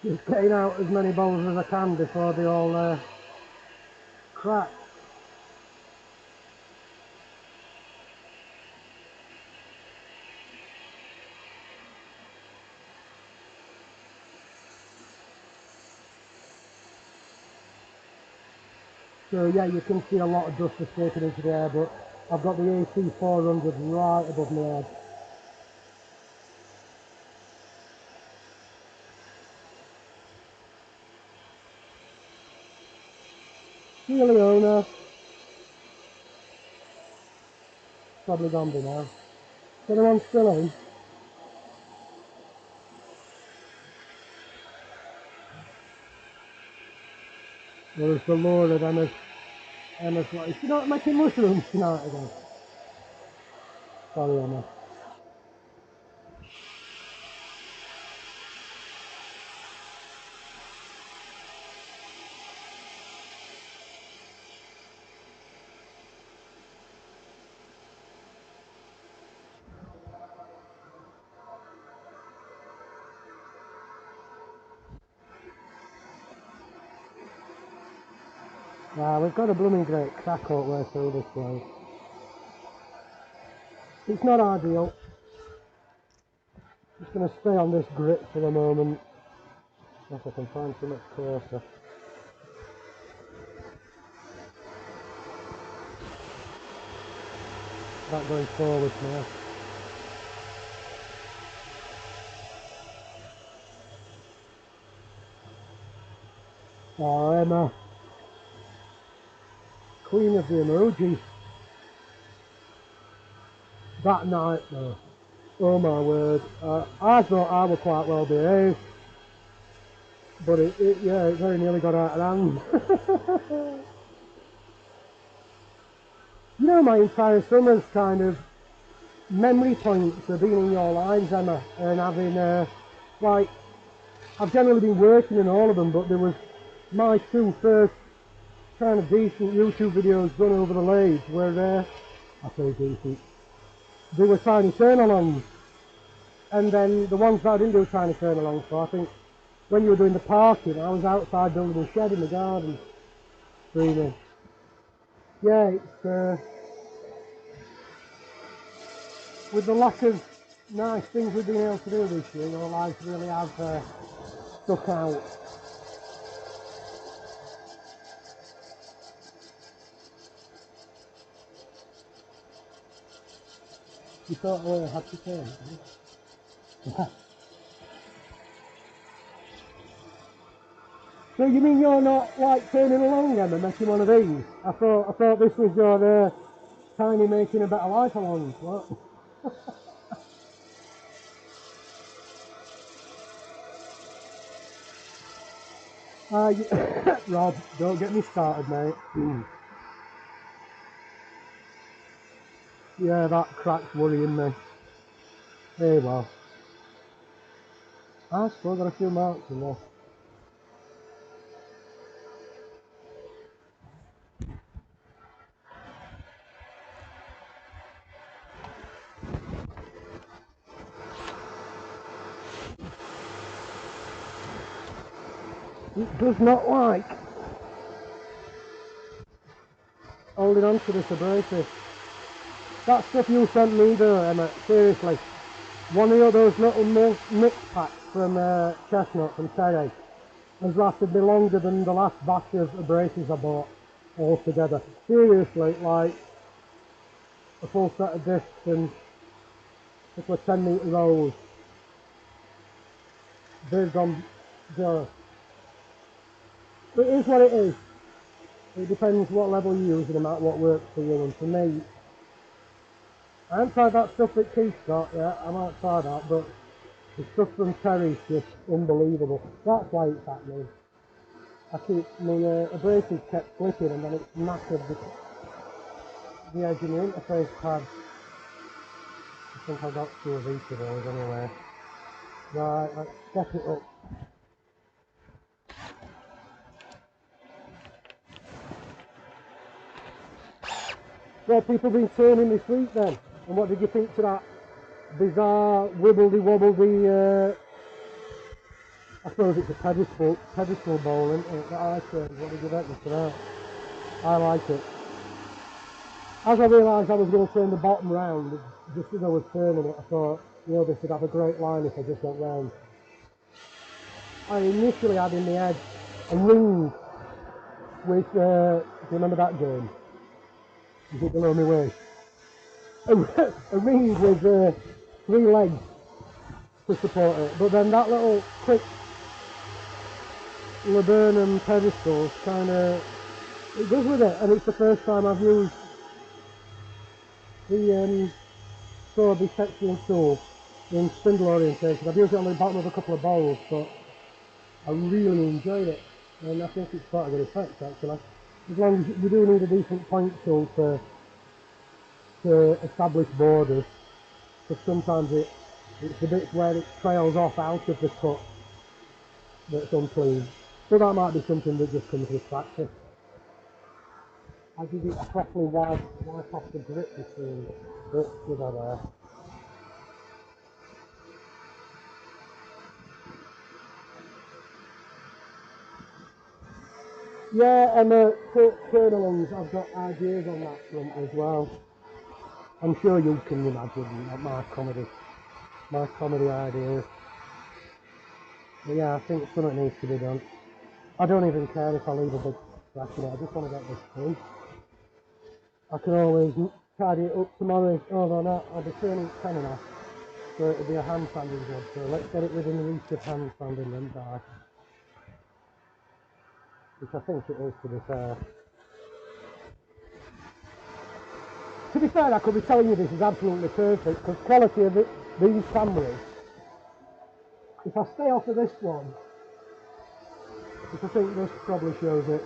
just getting out as many bowls as I can before they all crack. So yeah, you can see a lot of dust escaping into the air, but I've got the AC 400 right above my head. See you, Leona. Probably gone by now. Is anyone still in? There's the Lord of Emma's like, you're not making mushrooms tonight again. Sorry, Emma. We've got a blooming great crack all the way through this place. It's not ideal. Just going to stay on this grit for the moment. If I can find something closer. That going forward now. Oh, Emma. Queen of the emojis. That night though. Oh my word. I thought I was quite well behaved. But it very nearly got out of hand. You know, my entire summer's kind of memory points have been in your lives, Emma, and having, like, I've generally been working in all of them, but there was my two first kind of decent YouTube videos done over the lathe where, I say decent, they were tiny turn-alongs, and then the ones that I didn't do tiny turn-alongs for, I think when you were doing the parking, I was outside building a shed in the garden, screaming. Yeah, it's, with the lack of nice things we've been able to do this year, our lives really have stuck out. You thought, oh, I had to turn. So you mean you're not like turning along then and making one of these? I thought this was your tiny making a better life along. What? Rob, don't get me started, mate. Yeah, that crack's worrying me. Hey, well. I've still got a few marks in there. It does not like holding on to this abrasive. That stuff you sent me though, Emma, seriously. One of those little mix packs from Chestnut and Terry has lasted me longer than the last batch of abrasives I bought altogether. Seriously, like a full set of discs and a couple of 10 metre rolls. They've gone zero. It is what it is. It depends what level you use and about what works for you, and for me, I haven't tried that stuff that Keith's got yet. I might try that, but the stuff from Terry's just unbelievable. That's why it's happening. I keep, my abrasive kept flipping and then it's knackered the edge in the interface pad. I think I got 2 of each of those anyway. Right, let's step it up. Well, people have been turning this week then, and what did you think to that bizarre wibbledy-wobbledy, I suppose it's a pedestal bowl, isn't it, that I turned? What did you reckon to that? I like it. As I realised I was going to turn the bottom round, just as I was turning it, I thought, you know, this would have a great line if I just went round. I initially had in the edge a ring with, do you remember that game? Is it below my waist? A ring with 3 legs to support it, but then that little quick laburnum pedestal kind of, it goes with it, and it's the first time I've used the Sorby texturing tool in spindle orientation. I've used it on the bottom of a couple of bowls, but I really enjoyed it, and I think it's quite a good effect actually. As long as you do need a decent point tool to establish borders, because sometimes it's the bits where it trails off out of the cut that's unclean. So that might be something that just comes with practice. I did it properly wipe off the grip between bits with that there. Yeah, and the kernelings, I've got ideas on that front as well. I'm sure you can imagine my comedy ideas. But yeah, I think something needs to be done. I don't even care if I leave a big scratch in it, I just want to get this done. I can always tidy it up tomorrow, although not, I'll be turning 10 and off, so it'll be a hand sanding job, so let's get it within the reach of hand sanding then, which I think it is, to be fair. To be fair, I could be telling you this is absolutely perfect, because quality of these cameras, if I stay off of this one, which I think this probably shows it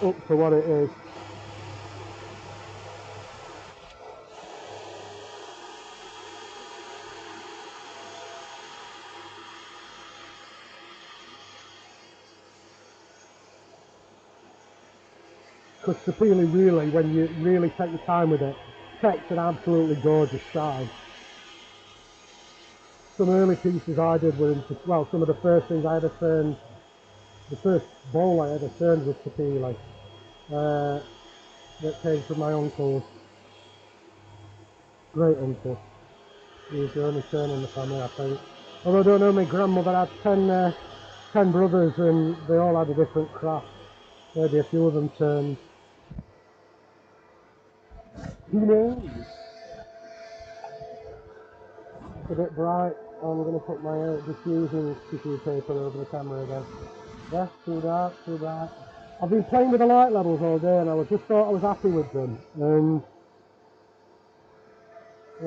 up for what it is. Because Sapili really, when you really take your time with it, takes an absolutely gorgeous side. Some early pieces I did were into, well, some of the first things I ever turned, the first bowl I ever turned was Sapili, that came from my uncle's great uncle. He was the only turner in the family, I think. Although I don't know, my grandmother had 10 brothers and they all had a different craft. Maybe a few of them turned. Who knows? It's a bit bright. I'm going to put my diffusing tissue paper over the camera again. Yeah, too dark, too bright. I've been playing with the light levels all day and I just thought I was happy with them. And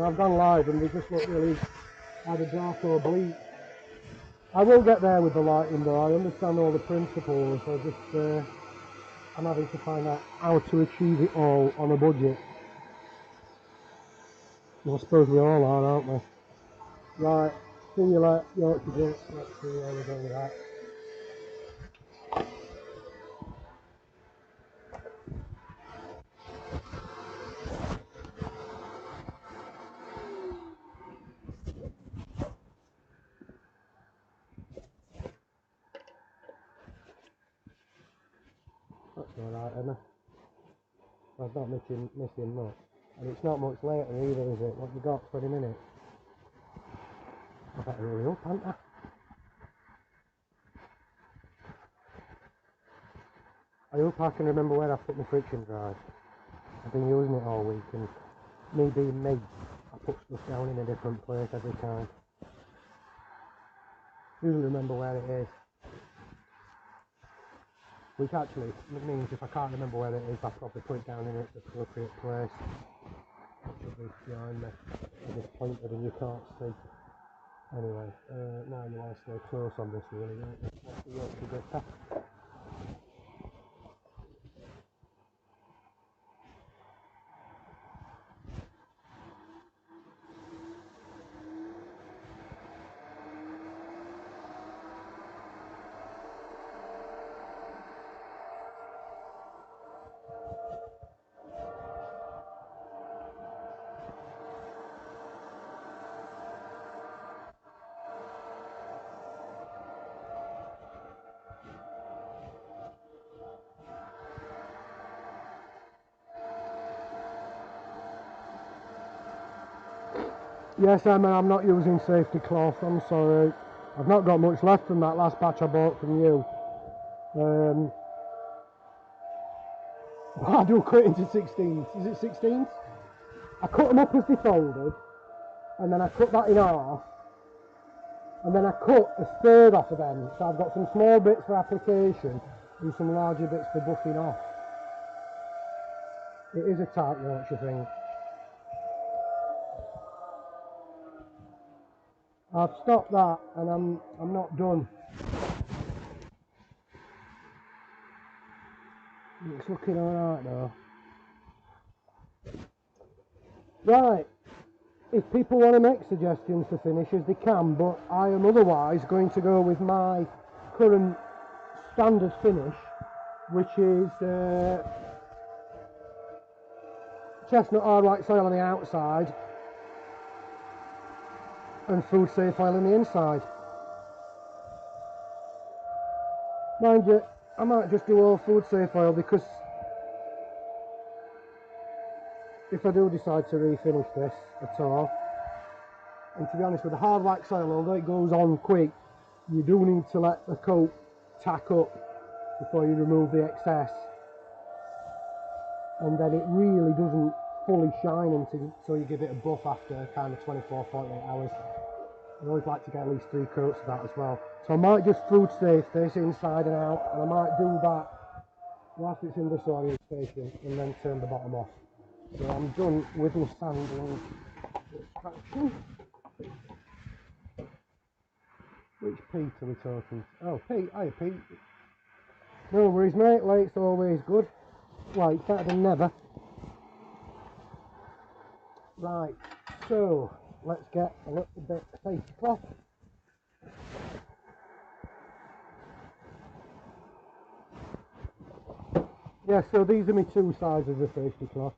I've gone live and they just look really either dark or bleak. I will get there with the lighting though, I understand all the principles, I'm having to find out how to achieve it all on a budget. Well, I suppose we all are, aren't we? Right, see you later, Yorkshire Gate. Let's see how we're going with that. That's alright, Emma. I'm not missing much. And it's not much later either, is it? What have you got, 20 minutes? I better hurry up, haven't I? I hope I can remember where I put my friction drive. I've been using it all week and me being me, I put stuff down in a different place every time. Usually remember where it is. Which actually means if I can't remember where it is, I'll probably put it down in its appropriate place. It should be behind me. I just pointed and you can't see. Anyway, now you want to stay close on this really, don't you? That's the Yorkshire Gripper. Yes, Emma, I'm not using safety cloth, I'm sorry. I've not got much left from that last batch I bought from you. I do cut into 16s. Is it 16s? I cut them up as they folded, and then I cut that in half, and then I cut a third off of them. So I've got some small bits for application and some larger bits for buffing off. It is a tight Yorkshire thing. I've stopped that and I'm not done. It's looking alright though. Right, if people want to make suggestions for finishes they can, but I am otherwise going to go with my current standard finish, which is chestnut hard white soil on the outside and food safe oil on the inside. Mind you, I might just do all food safe oil because if I do decide to refinish this at all, and to be honest with the hard white soil, although it goes on quick, you do need to let the coat tack up before you remove the excess, and then it really doesn't fully shine until you give it a buff after kind of 24-48 hours. I always like to get at least 3 coats of that as well. So I might just food safe this inside and out, and I might do that whilst it's in this orientation and then turn the bottom off. So I'm done with my sanding extraction. Which Pete are we talking? Oh, Pete, hiya Pete. No worries mate, late's always good. Like, better than never. Right, so let's get a little bit of safety cloth. Yeah, so these are my 2 sizes of safety cloth.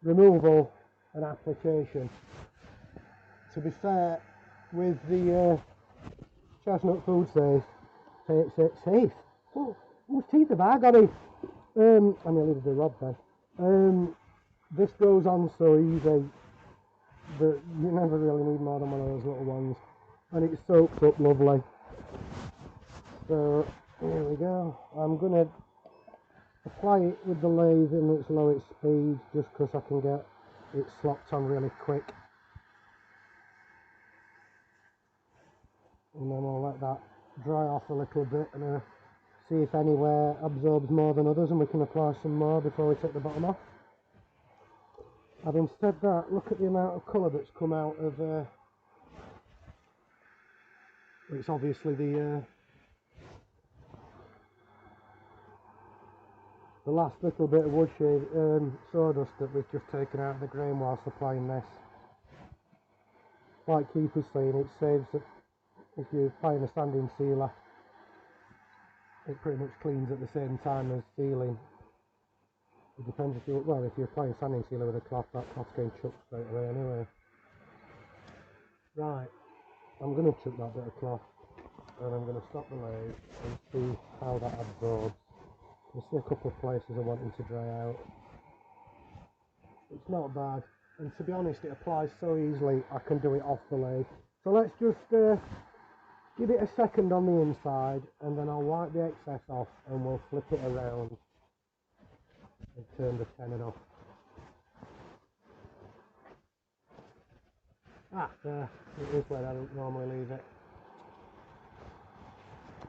Removal and application. To be fair, with the chestnut food safe, safe. Oh, whose teeth have I got in? I nearly did the rob then. This goes on so easy that you never really need more than one of those little ones, and it soaks up lovely. So here we go. I'm gonna apply it with the lathe in its lowest speed just because I can get it slopped on really quick, and then I'll let that dry off a little bit and see if anywhere absorbs more than others, and we can apply some more before we take the bottom off. Having said that, look at the amount of colour that's come out of it's obviously the last little bit of wood shade sawdust that we've just taken out of the grain whilst applying this. Like Keith was saying, it saves that if you're applying a sanding sealer, it pretty much cleans at the same time as sealing. It depends if you're applying sanding sealer with a cloth, that cloth's getting chucked straight away anyway. Right, I'm going to chuck that bit of cloth and I'm going to stop the lathe and see how that absorbs. There's still a couple of places I want it to dry out. It's not bad, and to be honest it applies so easily I can do it off the lathe. So let's just give it a second on the inside and then I'll wipe the excess off and we'll flip it around and turn the tenon off. There, it is where I don't normally leave it.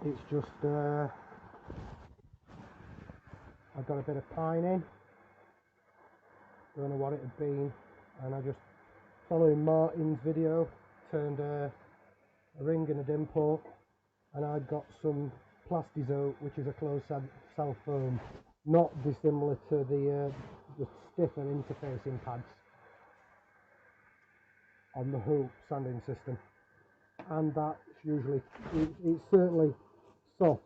It's just I've got a bit of pine in, don't know what it had been, and I just, following Martin's video, turned a ring and a dimple, and I got some Plastizo, which is a closed cell foam, not dissimilar to the stiffer interfacing pads on the hoop sanding system, and that's usually, it's certainly soft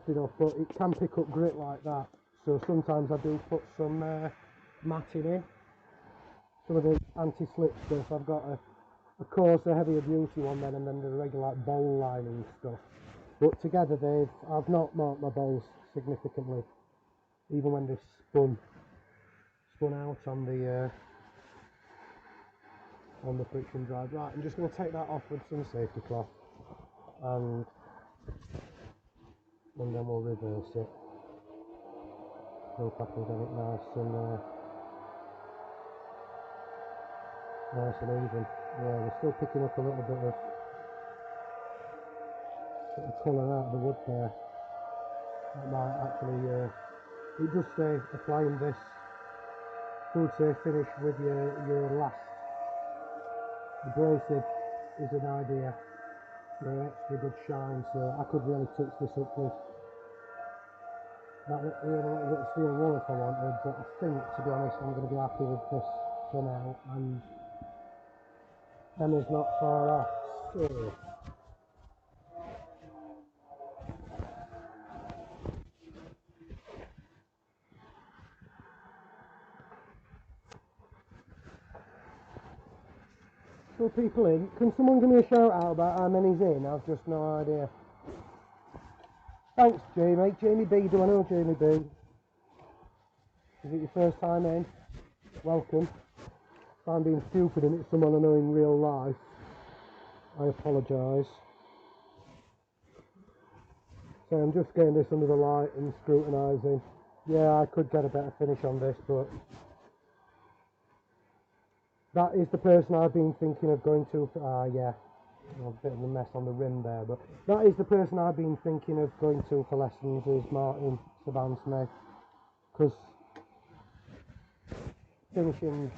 enough, but it can pick up grit like that, so sometimes I do put some matting in, some of the anti-slip stuff. I've got a coarser, heavier beauty one then, and then the regular like, bowl lining stuff, but together I've not marked my bowls significantly, even when they've spun out on the friction drive. Right, I'm just going to take that off with some safety cloth and then we'll reverse it. Hope I can get it nice and even. Yeah, we're still picking up a little bit of colour out of the wood there. That might actually, it does say applying this food safe finish with your last abrasive is an idea. Your extra good shine, so I could really touch this up with that little bit of steel wool if I wanted, but I think, to be honest, I'm going to be happy with this for now, and Emma's not far off, so still people in. Can someone give me a shout out about how many's in? I've just no idea. Thanks, Jamie. Jamie B, do I know Jamie B? Is it your first time in? Welcome. If I'm being stupid and it's someone I know in real life, I apologise. So I'm just getting this under the light and scrutinising. Yeah, I could get a better finish on this, but that is the person I've been thinking of going to. Yeah, a bit of a mess on the rim there, but that is the person I've been thinking of going to for lessons, is Martin Saban-Smith, because finishing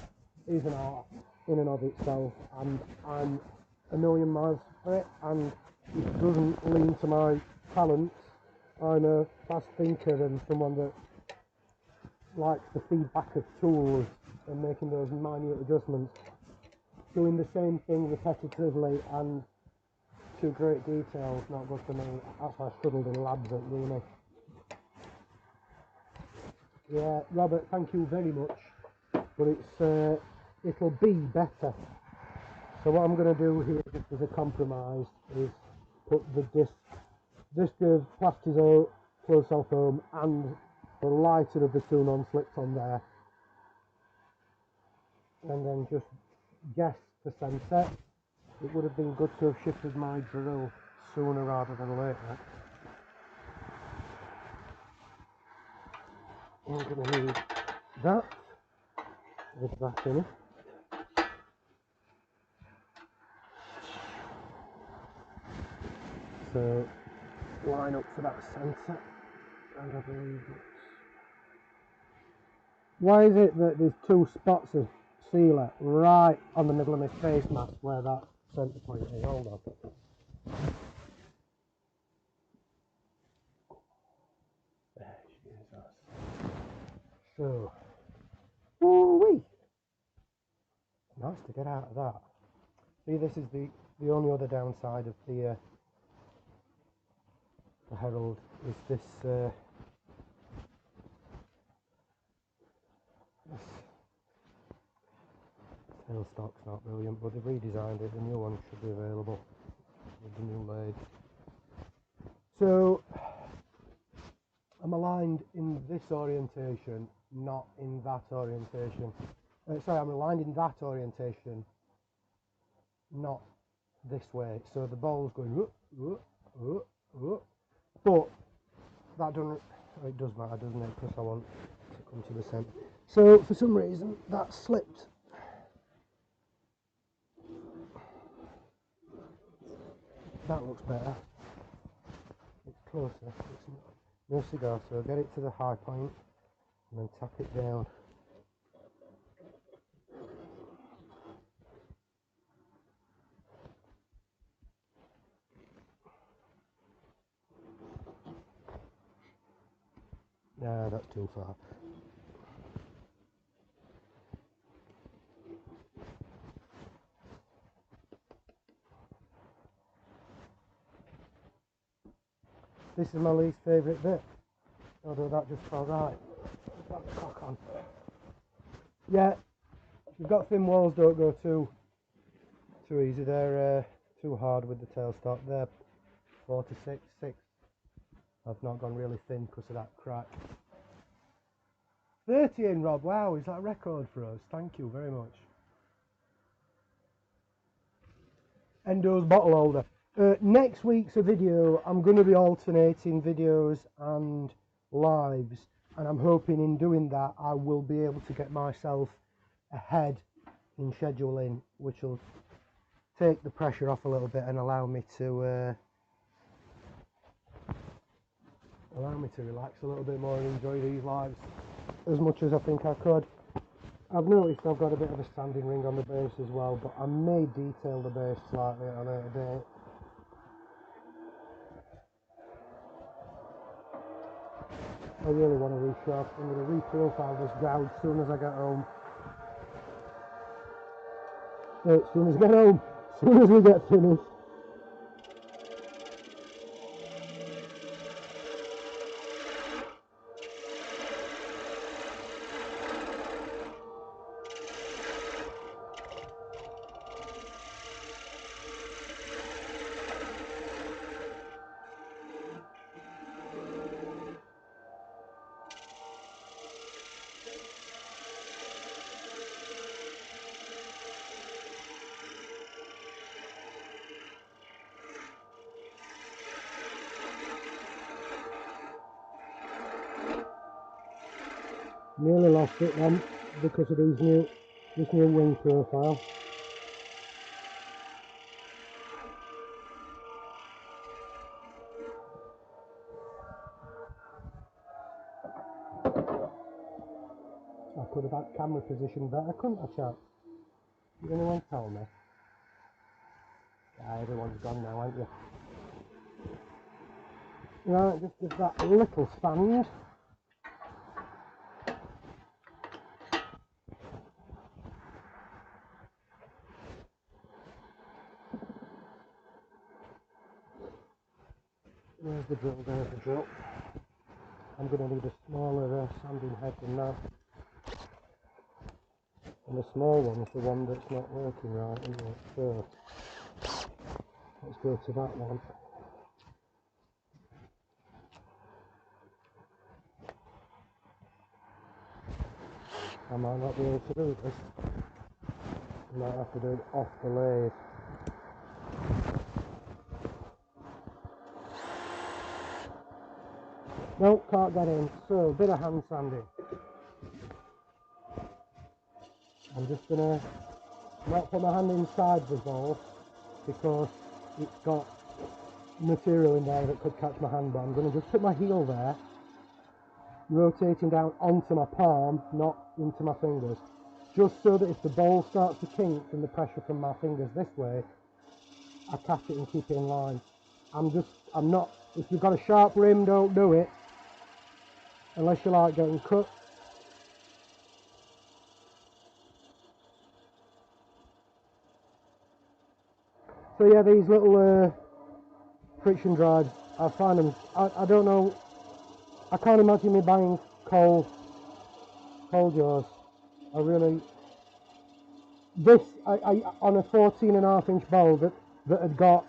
is an art in and of itself, and I'm a million miles for it, and it doesn't lean to my talent. I'm a fast thinker and someone that likes the feedback of tools and making those minute adjustments. Doing the same thing repetitively and to great detail is not good for me. That's why I struggled in labs at uni. Yeah, Robert, thank you very much, but it'll be better. So what I'm going to do here, just as a compromise, is put the disc of Plastizo closed cell foam and the lighter of the two non-slips on there, and then just guess the sensor. It would have been good to have shifted my drill sooner rather than later. I'm going to need that with that in it. So line up to that centre, and I believe it's... Why is it that there's two spots of sealer right on the middle of my face mask where that centre point is? Hold on. There she is, that's... So, ooh-wee! Nice to get out of that. See, this is the only other downside of the Herald is this tailstock's not brilliant, but they've redesigned it. The new one should be available with the new lathe. So I'm aligned in this orientation, not in that orientation. Sorry, I'm aligned in that orientation, not this way. So the ball's going whoop, whoop, whoop, whoop. But that doesn't, it does matter, doesn't it? Because I want to come to the centre. So for some reason that slipped. That looks better. It's closer. It's no cigar, so get it to the high point and then tap it down. No, that's too far. This is my least favourite bit. Although that just felt right. Put the cock on. Yeah, if you've got thin walls, don't go too easy. They're too hard with the tailstock. They're 4 to 6, 6. I've not gone really thin because of that crack. 30 in, Rob. Wow, is that a record for us? Thank you very much. Endo's bottle holder. Next week's a video. I'm going to be alternating videos and lives, and I'm hoping in doing that I will be able to get myself ahead in scheduling, which will take the pressure off a little bit and allow me to relax a little bit more and enjoy these lives as much as I think I could. I've noticed I've got a bit of a standing ring on the base as well, but I may detail the base slightly at a later date. I really want to resharp. I'm going to reprofile this gouge as soon as I get home. As soon as I get home, as soon as we get finished. Nearly lost it then because of this new wing profile. I could have had camera position better, couldn't I, chap? Did anyone tell me? Yeah, everyone's gone now, aren't you? Right, just give that a little sand. There's the drill, there's the drill. I'm going to need a smaller sanding head than that. And the small one is the one that's not working right, isn't it? So, let's go to that one. I might not be able to do this. I might have to do it off the lathe. Nope, can't get in. So, a bit of hand sanding. I'm just going to not put my hand inside the ball because it's got material in there that could catch my hand, but I'm going to just put my heel there, rotating down onto my palm, not into my fingers, just so that if the bowl starts to kink from the pressure from my fingers this way, I catch it and keep it in line. I'm not, if you've got a sharp rim, don't do it, unless you like getting cut. So yeah, these little friction drives, I find them, I don't know, I can't imagine me buying coal jaws. I really, this, I on a 14.5 inch bowl that had got,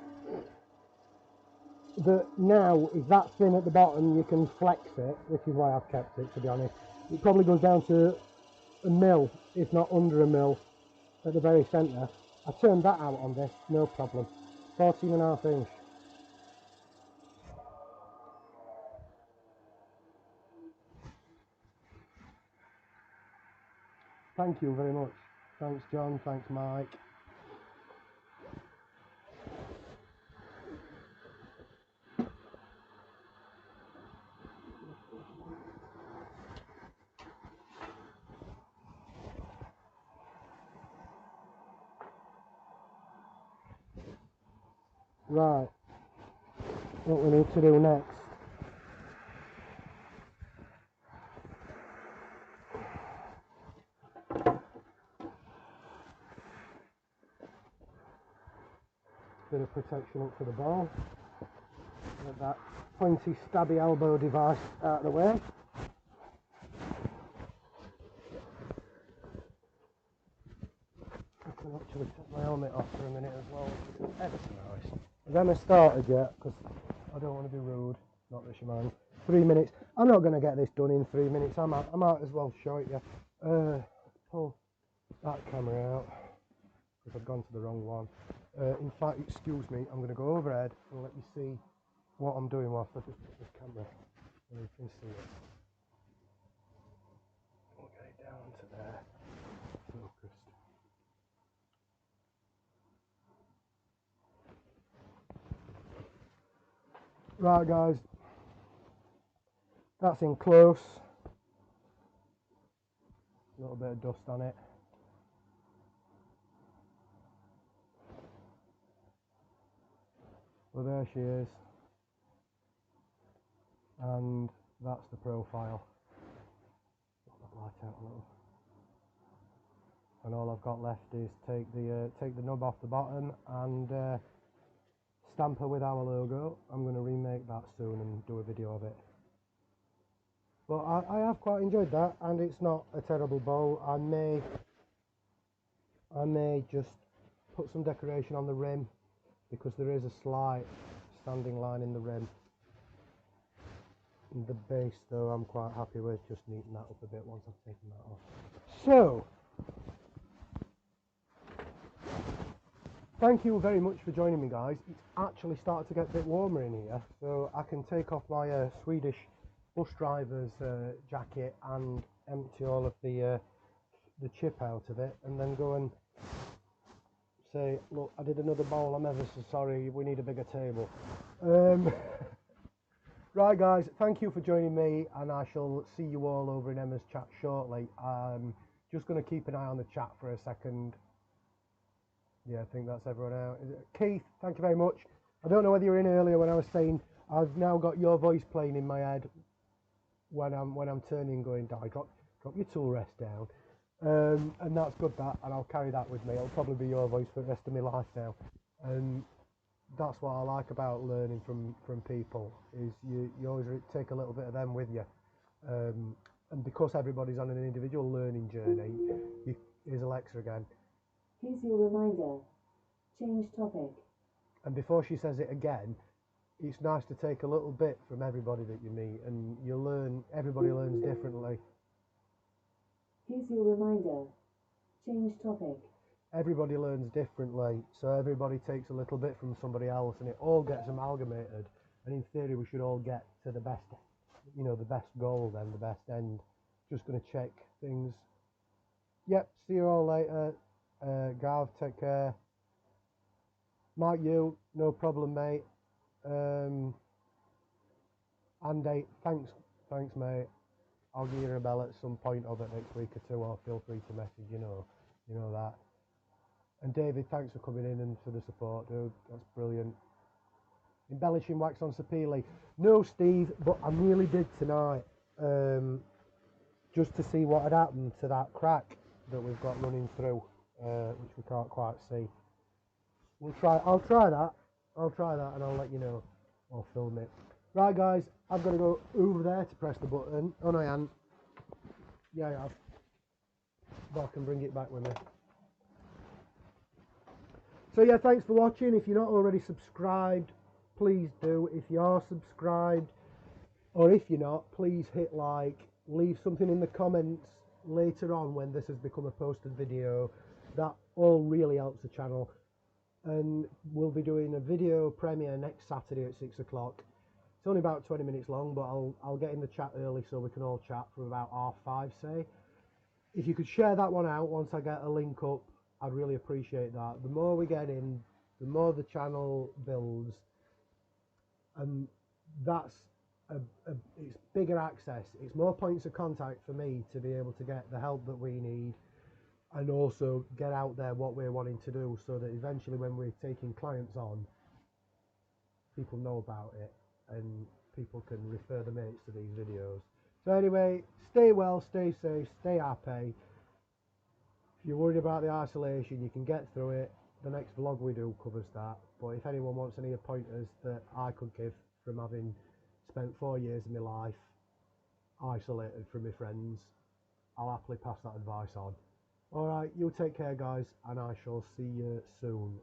that now is that thin at the bottom, you can flex it, which is why I've kept it, to be honest. It probably goes down to a mil, if not under a mil, at the very centre. I turned that out on this, no problem. 14.5 inch. Thank you very much. Thanks John, thanks Mike. Right, what we need to do next. Bit of protection up for the bowl. Get that pointy stabby elbow device out of the way. I can actually take my helmet off for a minute as well, which is ever so nice. I haven't started yet because I don't want to be rude, not that she minds. 3 minutes. I'm not going to get this done in 3 minutes. I might as well show it you. Pull that camera out because I've gone to the wrong one. In fact, excuse me, I'm going to go overhead and let you see what I'm doing whilst I just put this camera so you can see it. We'll get it down to there. Focused. Right guys, that's in close. A little bit of dust on it. Well, there she is. And that's the profile. Put that light out a little. And all I've got left is take the nub off the bottom and stamp her with our logo. I'm going to remake that soon and do a video of it. But I have quite enjoyed that, and it's not a terrible bowl. I may just put some decoration on the rim because there is a slight standing line in the rim. The base though I'm quite happy with, just neaten that up a bit once I've taken that off. So, thank you very much for joining me guys. It's actually started to get a bit warmer in here, so I can take off my Swedish bus driver's jacket and empty all of the chip out of it, and then go and say, look, I did another bowl, I'm ever so sorry, we need a bigger table. Right guys, thank you for joining me, and I shall see you all over in Emma's chat shortly. Just going to keep an eye on the chat for a second. Yeah, I think that's everyone out. Keith, thank you very much. I don't know whether you were in earlier when I was saying I've now got your voice playing in my head when I'm turning, going, drop your tool rest down. And that's good, that, and I'll carry that with me. It'll probably be your voice for the rest of my life now. And that's what I like about learning from people, is you always take a little bit of them with you. And because everybody's on an individual learning journey, here's Alexa again. Here's your reminder. Change topic. And before she says it again, it's nice to take a little bit from everybody that you meet, and you learn, everybody learns differently. Here's your reminder. Change topic. Everybody learns differently, so everybody takes a little bit from somebody else, and it all gets amalgamated. And in theory, we should all get to the best, the best goal, then the best end. Just going to check things. Yep, see you all later. Gav, take care. Mike, you, no problem, mate. Andy, thanks, mate. I'll give you a bell at some point over next week or two, or feel free to message. You know that. And David, thanks for coming in and for the support, dude. That's brilliant. Embellishing wax on Sapili. No, Steve, but I nearly did tonight. Just to see what had happened to that crack that we've got running through, which we can't quite see. I'll try that, and I'll let you know. I'll film it. Right, guys, I've got to go over there to press the button. Oh no, I haven't. Yeah, I have. But I can bring it back with me. So yeah, thanks for watching. If you're not already subscribed, please do. If you are subscribed, or if you're not, please hit like. Leave something in the comments later on when this has become a posted video. That all really helps the channel. And we'll be doing a video premiere next Saturday at 6 o'clock. It's only about 20 minutes long, but I'll get in the chat early so we can all chat for about 5:30, say. If you could share that one out once I get a link up, I'd really appreciate that. The more we get in, the more the channel builds, and that's it's bigger access. It's more points of contact for me to be able to get the help that we need, and also get out there what we're wanting to do, so that eventually when we're taking clients on, people know about it and people can refer the mates to these videos. So anyway, stay well, stay safe, stay happy. If you're worried about the isolation, you can get through it. The next vlog we do covers that. But if anyone wants any pointers that I could give from having spent 4 years of my life isolated from my friends, I'll happily pass that advice on. Alright, you take care guys, and I shall see you soon.